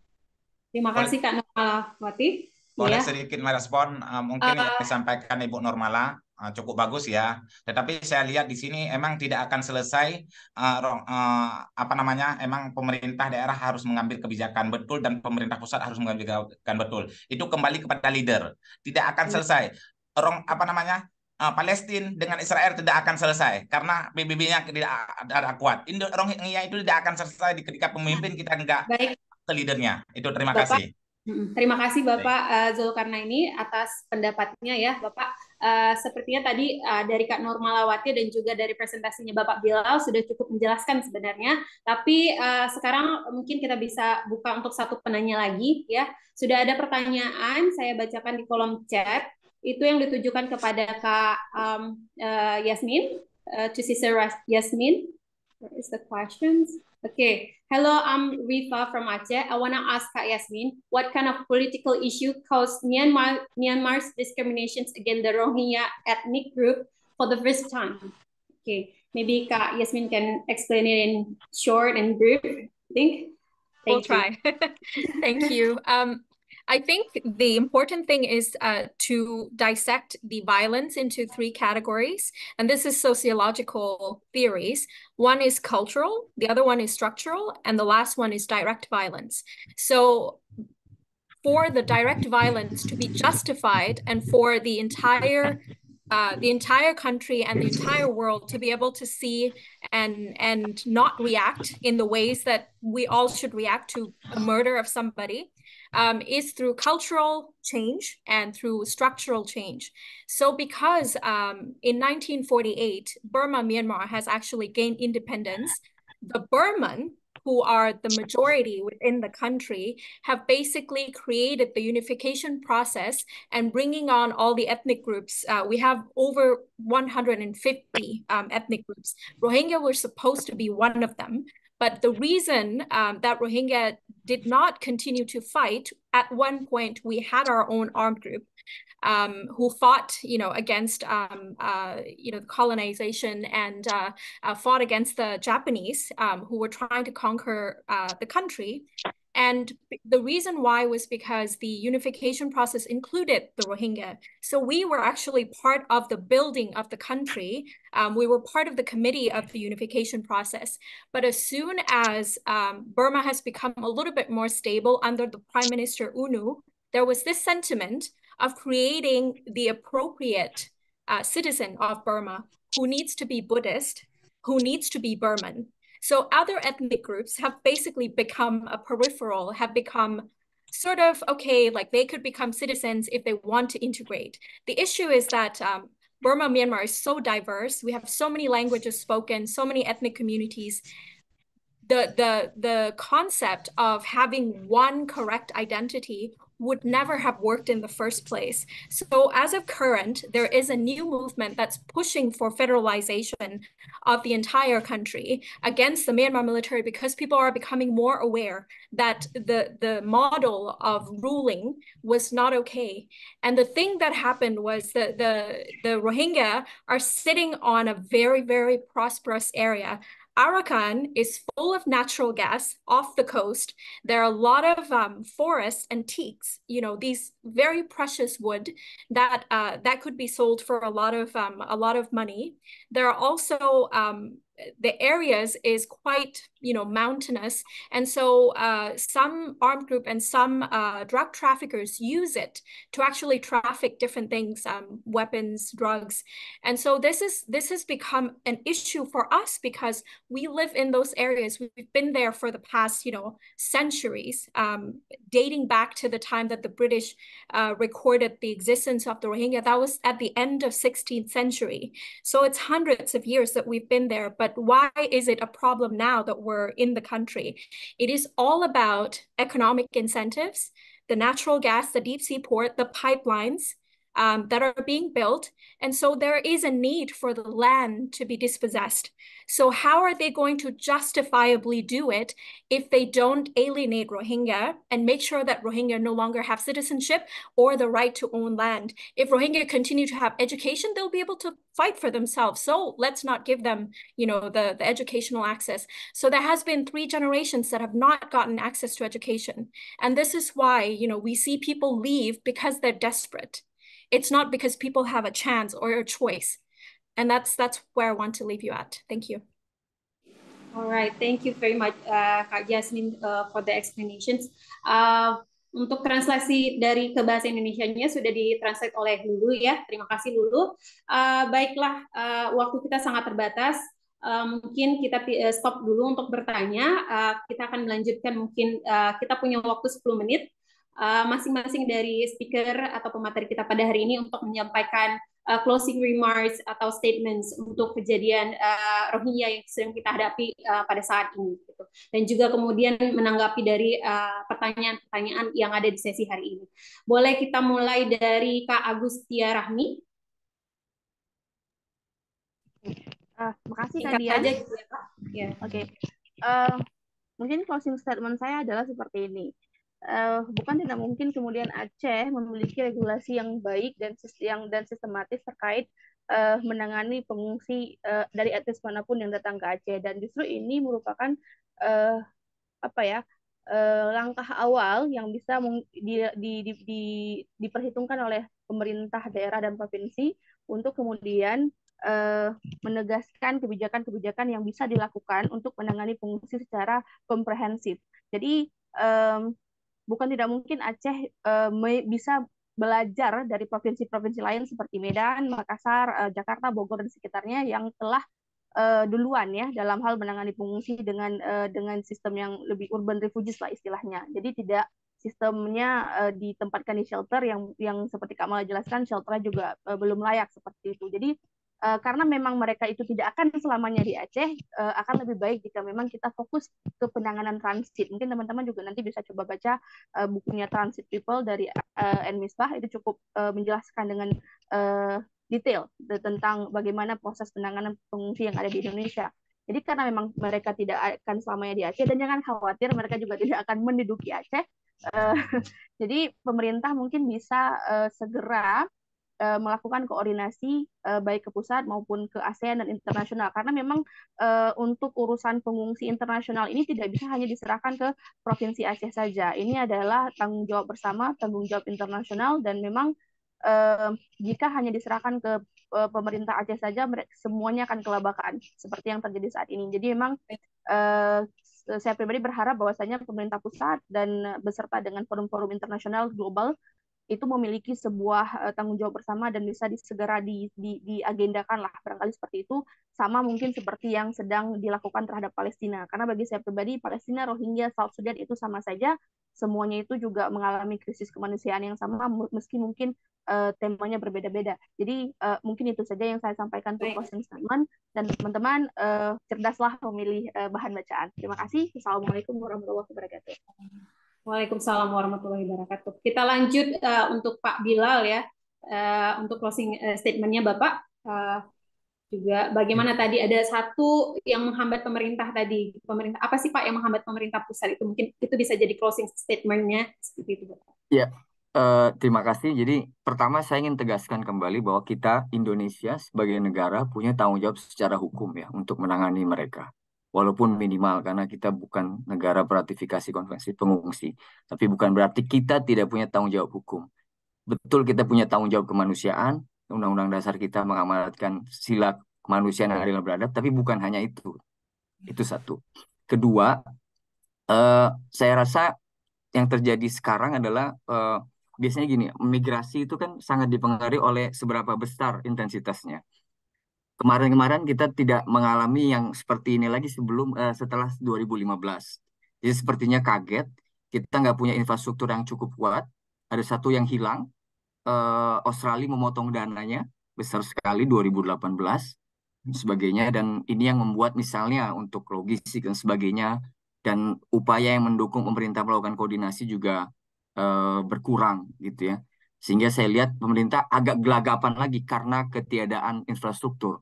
Terima kasih Kak Nurmalawati. Boleh sedikit merespon, mungkin yang disampaikan Ibu Nurmala cukup bagus ya. Tetapi saya lihat di sini emang tidak akan selesai, emang pemerintah daerah harus mengambil kebijakan betul dan pemerintah pusat harus mengambil kebijakan betul. Itu kembali kepada leader. Tidak akan selesai. Palestina dengan Israel tidak akan selesai karena PBB-nya tidak ada kuat. Rohingya itu tidak akan selesai ketika pemimpin kita enggak ke leadernya. Itu terima kasih. Terima kasih Bapak Zulkarnaini atas pendapatnya ya Bapak. Sepertinya tadi dari Kak Nurmalawati dan juga dari presentasinya Bapak Bilal sudah cukup menjelaskan sebenarnya. Tapi sekarang mungkin kita bisa buka untuk satu penanya lagi ya. Sudah ada pertanyaan, saya bacakan di kolom chat. Itu yang ditujukan kepada Kak Yasmin, to Sister Yasmin. What is the questions? Okay. Hello, I'm Rifa from Aceh. I want to ask Kak Yasmin, what kind of political issue caused Myanmar's discriminations against the Rohingya ethnic group for the first time? Okay. Maybe Kak Yasmin can explain it in short and brief, I think. We'll try. Thank you. I think the important thing is to dissect the violence into three categories. And this is sociological theories. One is cultural, the other one is structural, and the last one is direct violence. So for the direct violence to be justified and for the entire the entire country and the entire world to be able to see and not react in the ways that we all should react to the murder of somebody is through cultural change and through structural change. So because in 1948, Burma, Myanmar has actually gained independence, the Burman, who are the majority within the country, have basically created the unification process and bringing on all the ethnic groups. We have over 150 ethnic groups. Rohingya were supposed to be one of them. But the reason that Rohingya did not continue to fight, at one point we had our own armed group who fought, against, colonization and fought against the Japanese who were trying to conquer the country. And the reason why was because the unification process included the Rohingya. So we were actually part of the building of the country. We were part of the committee of the unification process. But as soon as Burma has become a little bit more stable under the Prime Minister UNU, there was this sentiment of creating the appropriate citizen of Burma who needs to be Buddhist, who needs to be Burman. So other ethnic groups have basically become a peripheral, have become sort of, okay, like they could become citizens if they want to integrate. The issue is that Burma, Myanmar is so diverse. We have so many languages spoken, so many ethnic communities. The concept of having one correct identity would never have worked in the first place. So as of current, there is a new movement that's pushing for federalization of the entire country against the Myanmar military because people are becoming more aware that the model of ruling was not okay. And the thing that happened was that the Rohingya are sitting on a very, very prosperous area. Arakan is full of natural gas off the coast. There are a lot of forests and teaks, these very precious wood that that could be sold for a lot of money. There are also the areas is quite mountainous, and so some armed group and some drug traffickers use it to actually traffic different things, weapons, drugs. And so this has become an issue for us because we live in those areas. We've been there for the past centuries, dating back to the time that the British recorded the existence of the Rohingya. That was at the end of 16th century. So it's hundreds of years that we've been there. But why is it a problem now that we're in the country? It is all about economic incentives, the natural gas, the deep sea port, the pipelines that are being built. And so there is a need for the land to be dispossessed. So how are they going to justifiably do it if they don't alienate Rohingya and make sure that Rohingya no longer have citizenship or the right to own land? If Rohingya continue to have education, they'll be able to fight for themselves. So let's not give them, the educational access. So there has been 3 generations that have not gotten access to education. And this is why, we see people leave because they're desperate. It's not because people have a chance or a choice. And that's where I want to leave you at. Thank you. All right, thank you very much, Kak Jasmine, for the explanations. Untuk translasi dari ke bahasa Indonesianya sudah ditranslate oleh Lulu ya. Terima kasih Lulu. Baiklah, waktu kita sangat terbatas. Mungkin kita stop dulu untuk bertanya. Kita akan melanjutkan mungkin kita punya waktu 10 menit. Masing-masing dari speaker atau pemateri kita pada hari ini untuk menyampaikan closing remarks atau statements untuk kejadian Rohingya yang sedang kita hadapi pada saat ini, gitu. Dan juga kemudian menanggapi dari pertanyaan-pertanyaan yang ada di sesi hari ini. Boleh kita mulai dari Kak Agustia Rahmi? Makasih Kak Nadia. aja gitu ya, Kak. Ya. Oke. Mungkin closing statement saya adalah seperti ini. Bukan tidak mungkin kemudian Aceh memiliki regulasi yang baik dan sistematis terkait menangani pengungsi dari etnis manapun yang datang ke Aceh, dan justru ini merupakan langkah awal yang bisa diperhitungkan oleh pemerintah daerah dan provinsi untuk kemudian menegaskan kebijakan-kebijakan yang bisa dilakukan untuk menangani pengungsi secara komprehensif. Jadi bukan tidak mungkin Aceh bisa belajar dari provinsi-provinsi lain seperti Medan, Makassar, Jakarta, Bogor dan sekitarnya yang telah duluan ya dalam hal menangani pengungsi dengan sistem yang lebih urban refugees lah istilahnya. Jadi tidak sistemnya ditempatkan di shelter yang seperti Kak Mala jelaskan, shelternya juga belum layak seperti itu. Jadi karena memang mereka itu tidak akan selamanya di Aceh, akan lebih baik jika memang kita fokus ke penanganan transit. Mungkin teman-teman juga nanti bisa coba baca bukunya Transit People dari N. Misbah, itu cukup menjelaskan dengan detail tentang bagaimana proses penanganan pengungsi yang ada di Indonesia. Jadi karena memang mereka tidak akan selamanya di Aceh, dan jangan khawatir mereka juga tidak akan menduduki Aceh. Jadi pemerintah mungkin bisa segera melakukan koordinasi baik ke pusat maupun ke ASEAN dan internasional, karena memang untuk urusan pengungsi internasional ini tidak bisa hanya diserahkan ke Provinsi Aceh saja. Ini adalah tanggung jawab bersama, tanggung jawab internasional, dan memang jika hanya diserahkan ke pemerintah Aceh saja, semuanya akan kelabakan seperti yang terjadi saat ini. Jadi memang saya pribadi berharap bahwasanya pemerintah pusat dan beserta dengan forum-forum internasional global itu memiliki sebuah tanggung jawab bersama dan bisa segera diagendakan lah, barangkali seperti itu, sama mungkin seperti yang sedang dilakukan terhadap Palestina. Karena bagi saya pribadi, Palestina, Rohingya, South Sudan itu sama saja, semuanya itu juga mengalami krisis kemanusiaan yang sama, meski mungkin temanya berbeda-beda. Jadi mungkin itu saja yang saya sampaikan untuk closing statement, dan teman-teman cerdaslah memilih bahan bacaan. Terima kasih. Assalamualaikum warahmatullahi wabarakatuh. Waalaikumsalam warahmatullahi wabarakatuh. Kita lanjut untuk Pak Bilal ya, untuk closing statement-nya Bapak. Juga bagaimana tadi ada satu yang menghambat pemerintah tadi. Pemerintah apa sih Pak yang menghambat pemerintah pusat itu? Mungkin itu bisa jadi closing statement-nya seperti itu Bapak. Ya, terima kasih. Jadi pertama saya ingin tegaskan kembali bahwa kita Indonesia sebagai negara punya tanggung jawab secara hukum ya untuk menangani mereka. Walaupun minimal, karena kita bukan negara beratifikasi konvensi pengungsi. Tapi bukan berarti kita tidak punya tanggung jawab hukum. Betul kita punya tanggung jawab kemanusiaan, Undang-Undang Dasar kita mengamanatkan sila kemanusiaan yang adil dan beradab, tapi bukan hanya itu. Itu satu. Kedua, saya rasa yang terjadi sekarang adalah biasanya gini, migrasi itu kan sangat dipengaruhi oleh seberapa besar intensitasnya. Kemarin-kemarin kita tidak mengalami yang seperti ini lagi setelah 2015. Jadi sepertinya kaget, kita nggak punya infrastruktur yang cukup kuat. Ada satu yang hilang, Australia memotong dananya besar sekali 2018 sebagainya, dan ini yang membuat misalnya untuk logistik dan sebagainya dan upaya yang mendukung pemerintah melakukan koordinasi juga berkurang gitu ya. Sehingga saya lihat pemerintah agak gelagapan lagi karena ketiadaan infrastruktur.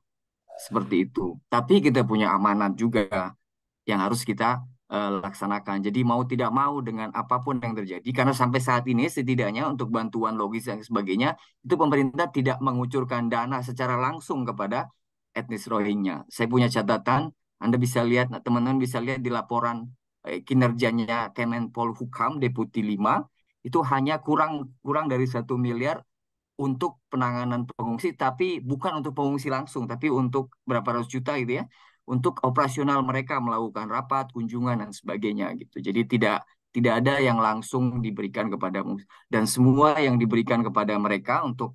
Seperti itu. Tapi kita punya amanat juga yang harus kita laksanakan. Jadi mau tidak mau dengan apapun yang terjadi, karena sampai saat ini setidaknya untuk bantuan logis dan sebagainya, itu pemerintah tidak mengucurkan dana secara langsung kepada etnis Rohingya. Saya punya catatan, Anda bisa lihat, teman-teman bisa lihat di laporan kinerjanya Kemenpol Hukam Deputi 5, itu hanya kurang dari 1 miliar untuk penanganan pengungsi, tapi bukan untuk pengungsi langsung, tapi untuk berapa ratus juta gitu ya, untuk operasional mereka melakukan rapat, kunjungan dan sebagainya gitu. Jadi tidak ada yang langsung diberikan kepada, dan semua yang diberikan kepada mereka untuk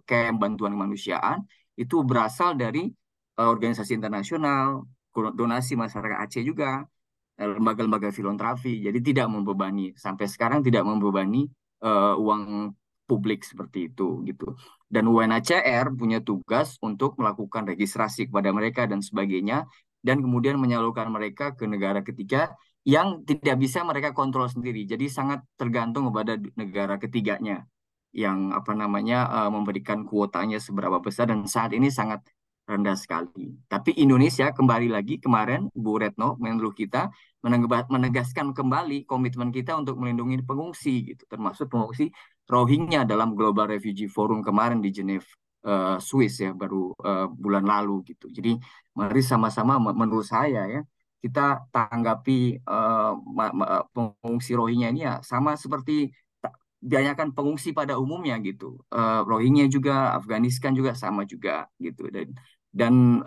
camp bantuan kemanusiaan itu berasal dari organisasi internasional, donasi masyarakat Aceh juga, lembaga-lembaga filantropi. Jadi tidak membebani, sampai sekarang tidak membebani uang publik seperti itu gitu. Dan UNHCR punya tugas untuk melakukan registrasi kepada mereka dan sebagainya, dan kemudian menyalurkan mereka ke negara ketiga yang tidak bisa mereka kontrol sendiri. Jadi sangat tergantung kepada negara ketiganya yang memberikan kuotanya seberapa besar, dan saat ini sangat rendah sekali. Tapi Indonesia kembali lagi kemarin Bu Retno Menlu kita menegaskan kembali komitmen kita untuk melindungi pengungsi gitu, termasuk pengungsi Rohingya dalam Global Refugee Forum kemarin di Geneva, Swiss ya, baru bulan lalu gitu. Jadi mari sama-sama menurut saya ya, kita tanggapi pengungsi Rohingya ini ya sama seperti banyakkan pengungsi pada umumnya gitu. Rohingya juga, Afghanistan juga sama juga gitu. Dan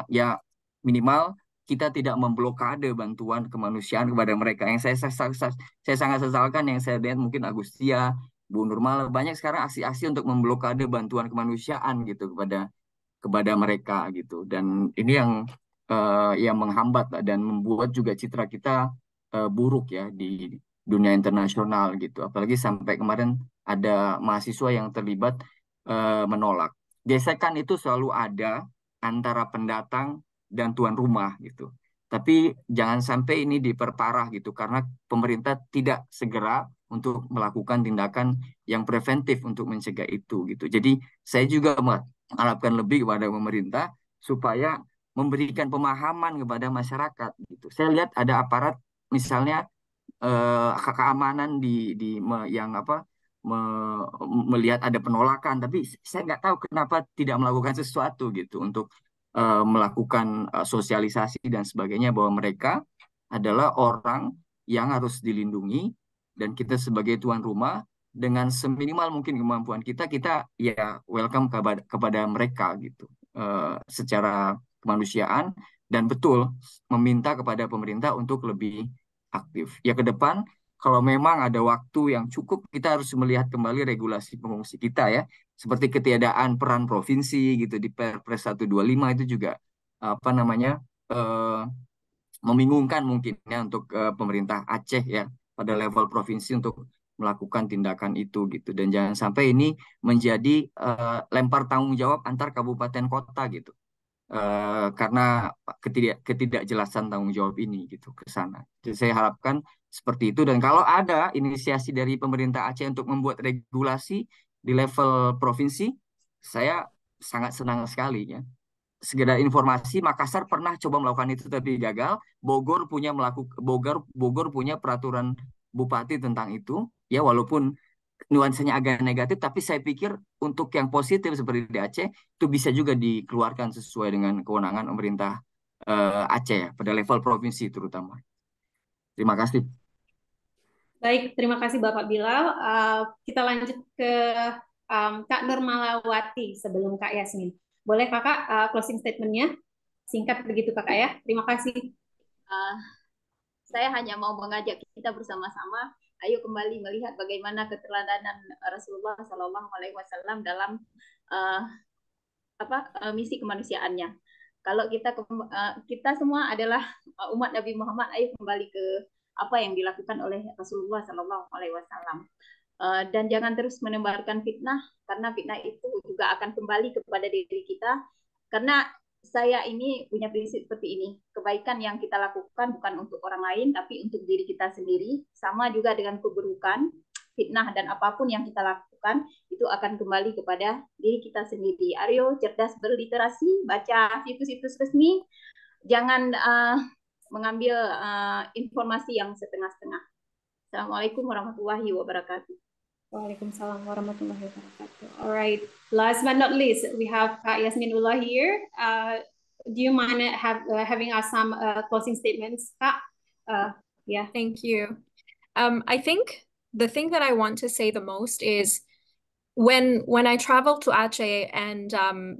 ya minimal kita tidak memblokade bantuan kemanusiaan kepada mereka. Yang saya sangat sesalkan, yang saya lihat mungkin Agustia, Bu Nurmala, banyak sekarang aksi-aksi untuk memblokade bantuan kemanusiaan gitu kepada mereka gitu. Dan ini yang menghambat dan membuat juga citra kita buruk ya di dunia internasional gitu. Apalagi sampai kemarin ada mahasiswa yang terlibat menolak. Gesekan itu selalu ada antara pendatang dan tuan rumah gitu. Tapi jangan sampai ini diperparah gitu, karena pemerintah tidak segera untuk melakukan tindakan yang preventif untuk mencegah itu gitu. Jadi saya juga mengharapkan lebih kepada pemerintah supaya memberikan pemahaman kepada masyarakat gitu. Saya lihat ada aparat misalnya keamanan yang melihat ada penolakan, tapi saya nggak tahu kenapa tidak melakukan sesuatu gitu untuk melakukan sosialisasi dan sebagainya, bahwa mereka adalah orang yang harus dilindungi dan kita sebagai tuan rumah dengan seminimal mungkin kemampuan kita ya welcome kepada mereka gitu secara kemanusiaan, dan betul meminta kepada pemerintah untuk lebih aktif. Ya ke depan kalau memang ada waktu yang cukup, kita harus melihat kembali regulasi pengungsi kita ya, seperti ketiadaan peran provinsi gitu di Perpres 125 itu juga membingungkan mungkin ya untuk pemerintah Aceh ya pada level provinsi untuk melakukan tindakan itu gitu. Dan jangan sampai ini menjadi lempar tanggung jawab antar kabupaten kota gitu. Karena ketidakjelasan tanggung jawab ini gitu ke sana. Jadi saya harapkan seperti itu, dan kalau ada inisiasi dari pemerintah Aceh untuk membuat regulasi di level provinsi, saya sangat senang sekali ya. Sekedar informasi, Makassar pernah coba melakukan itu tapi gagal. Bogor punya peraturan bupati tentang itu ya, walaupun nuansanya agak negatif, tapi saya pikir untuk yang positif seperti di Aceh itu bisa juga dikeluarkan sesuai dengan kewenangan pemerintah Aceh ya, pada level provinsi terutama. Terima kasih. Baik, terima kasih Bapak Bilal. Kita lanjut ke Kak Nurmalawati sebelum Kak Yasmin. Boleh Kakak closing statement-nya? Singkat begitu Kakak ya. Terima kasih. Saya hanya mau mengajak kita bersama-sama, ayo kembali melihat bagaimana keteladanan Rasulullah SAW dalam misi kemanusiaannya. Kalau kita semua adalah umat Nabi Muhammad, ayo kembali ke apa yang dilakukan oleh Rasulullah SAW. Dan jangan terus menebarkan fitnah, karena fitnah itu juga akan kembali kepada diri kita. Karena saya ini punya prinsip seperti ini, kebaikan yang kita lakukan bukan untuk orang lain, tapi untuk diri kita sendiri. Sama juga dengan keburukan, fitnah, dan apapun yang kita lakukan, itu akan kembali kepada diri kita sendiri. Ayo cerdas berliterasi, baca situs-situs resmi, jangan mengambil informasi yang setengah-setengah. Assalamualaikum warahmatullahi wabarakatuh. Waalaikumsalam warahmatullahi wabarakatuh. All right. Last but not least, we have Kak Yasminullah here. Do you mind having us some closing statements, Kak? Yeah. Thank you. I think the thing that I want to say the most is when I traveled to Aceh and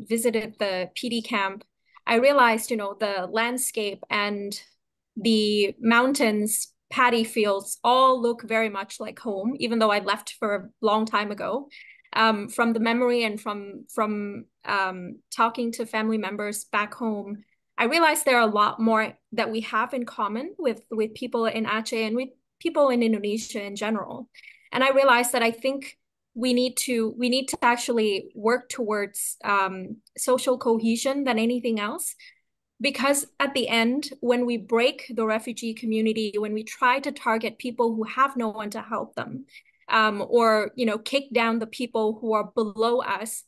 visited the PD camp, I realized, the landscape and the mountains, paddy fields all look very much like home, even though I left for a long time ago. From the memory and from talking to family members back home, I realized there are a lot more that we have in common with people in Aceh and with people in Indonesia in general. And I realized that I think we need to actually work towards social cohesion than anything else. Because at the end, when we break the refugee community, when we try to target people who have no one to help them, or kick down the people who are below us,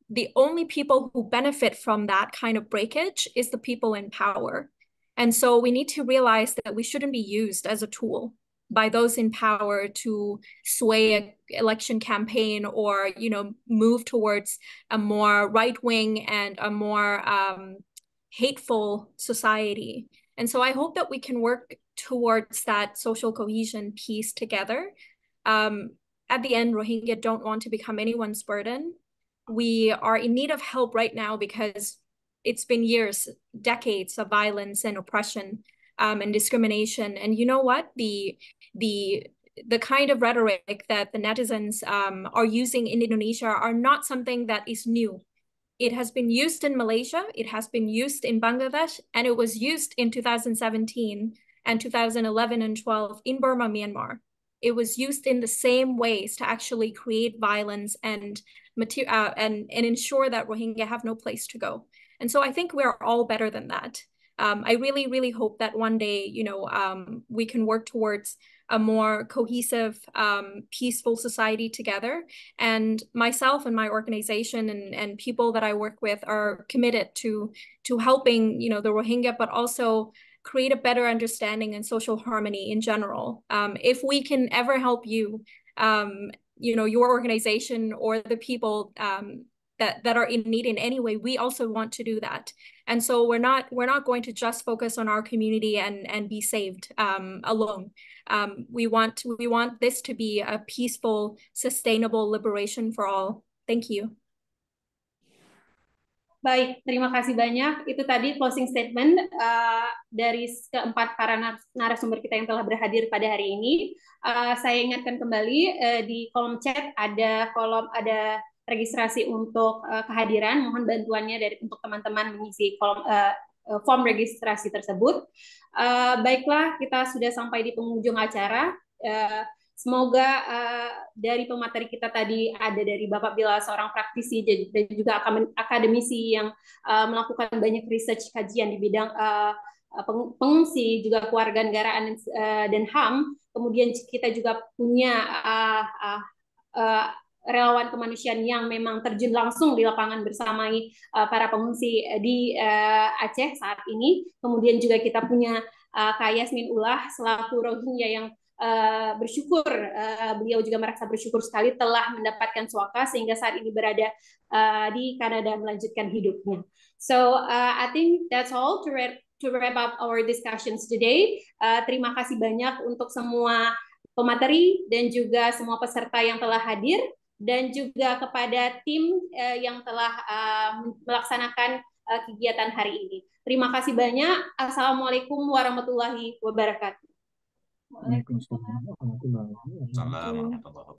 the only people who benefit from that kind of breakage is the people in power. And so we need to realize that we shouldn't be used as a tool by those in power to sway an election campaign or move towards a more right-wing and a more hateful society. And so I hope that we can work towards that social cohesion piece together. At the end, Rohingya don't want to become anyone's burden. We are in need of help right now because it's been years, decades of violence and oppression and discrimination. And you know what? The kind of rhetoric that the netizens are using in Indonesia are not something that is new. It has been used in Malaysia, it has been used in Bangladesh, and it was used in 2017 and 2011 and 12 in Burma, Myanmar. It was used in the same ways to actually create violence and ensure that Rohingya have no place to go. And so I think we're all better than that. I really, really hope that one day, we can work towards a more cohesive, peaceful society together. And myself and my organization and people that I work with are committed to helping, the Rohingya, but also create a better understanding and social harmony in general. If we can ever help you, your organization or the people that are in need in any way, we also want to do that. And so we're not going to just focus on our community and be saved alone. We want this to be a peaceful, sustainable liberation for all. Thank you. Baik, terima kasih banyak. Itu tadi closing statement dari keempat para narasumber kita yang telah berhadir pada hari ini. Saya ingatkan kembali di kolom chat ada registrasi untuk kehadiran. Mohon bantuannya untuk teman-teman mengisi form registrasi tersebut. Baiklah, kita sudah sampai di penghujung acara. Semoga dari pemateri kita tadi ada dari Bapak Bilal, seorang praktisi dan juga akademisi yang melakukan banyak research kajian di bidang pengungsi, juga kewarganegaraan dan HAM. Kemudian kita juga punya relawan kemanusiaan yang memang terjun langsung di lapangan bersamai para pengungsi di Aceh saat ini. Kemudian juga kita punya Kak Yasmin Ulah selaku Rohingya yang bersyukur, beliau juga merasa bersyukur sekali telah mendapatkan suaka sehingga saat ini berada di Kanada melanjutkan hidupnya. So I think that's all to wrap up our discussions today. Terima kasih banyak untuk semua pemateri dan juga semua peserta yang telah hadir, dan juga kepada tim yang telah melaksanakan kegiatan hari ini. Terima kasih banyak. Assalamualaikum warahmatullahi wabarakatuh. Waalaikumsalam warahmatullahi wabarakatuh.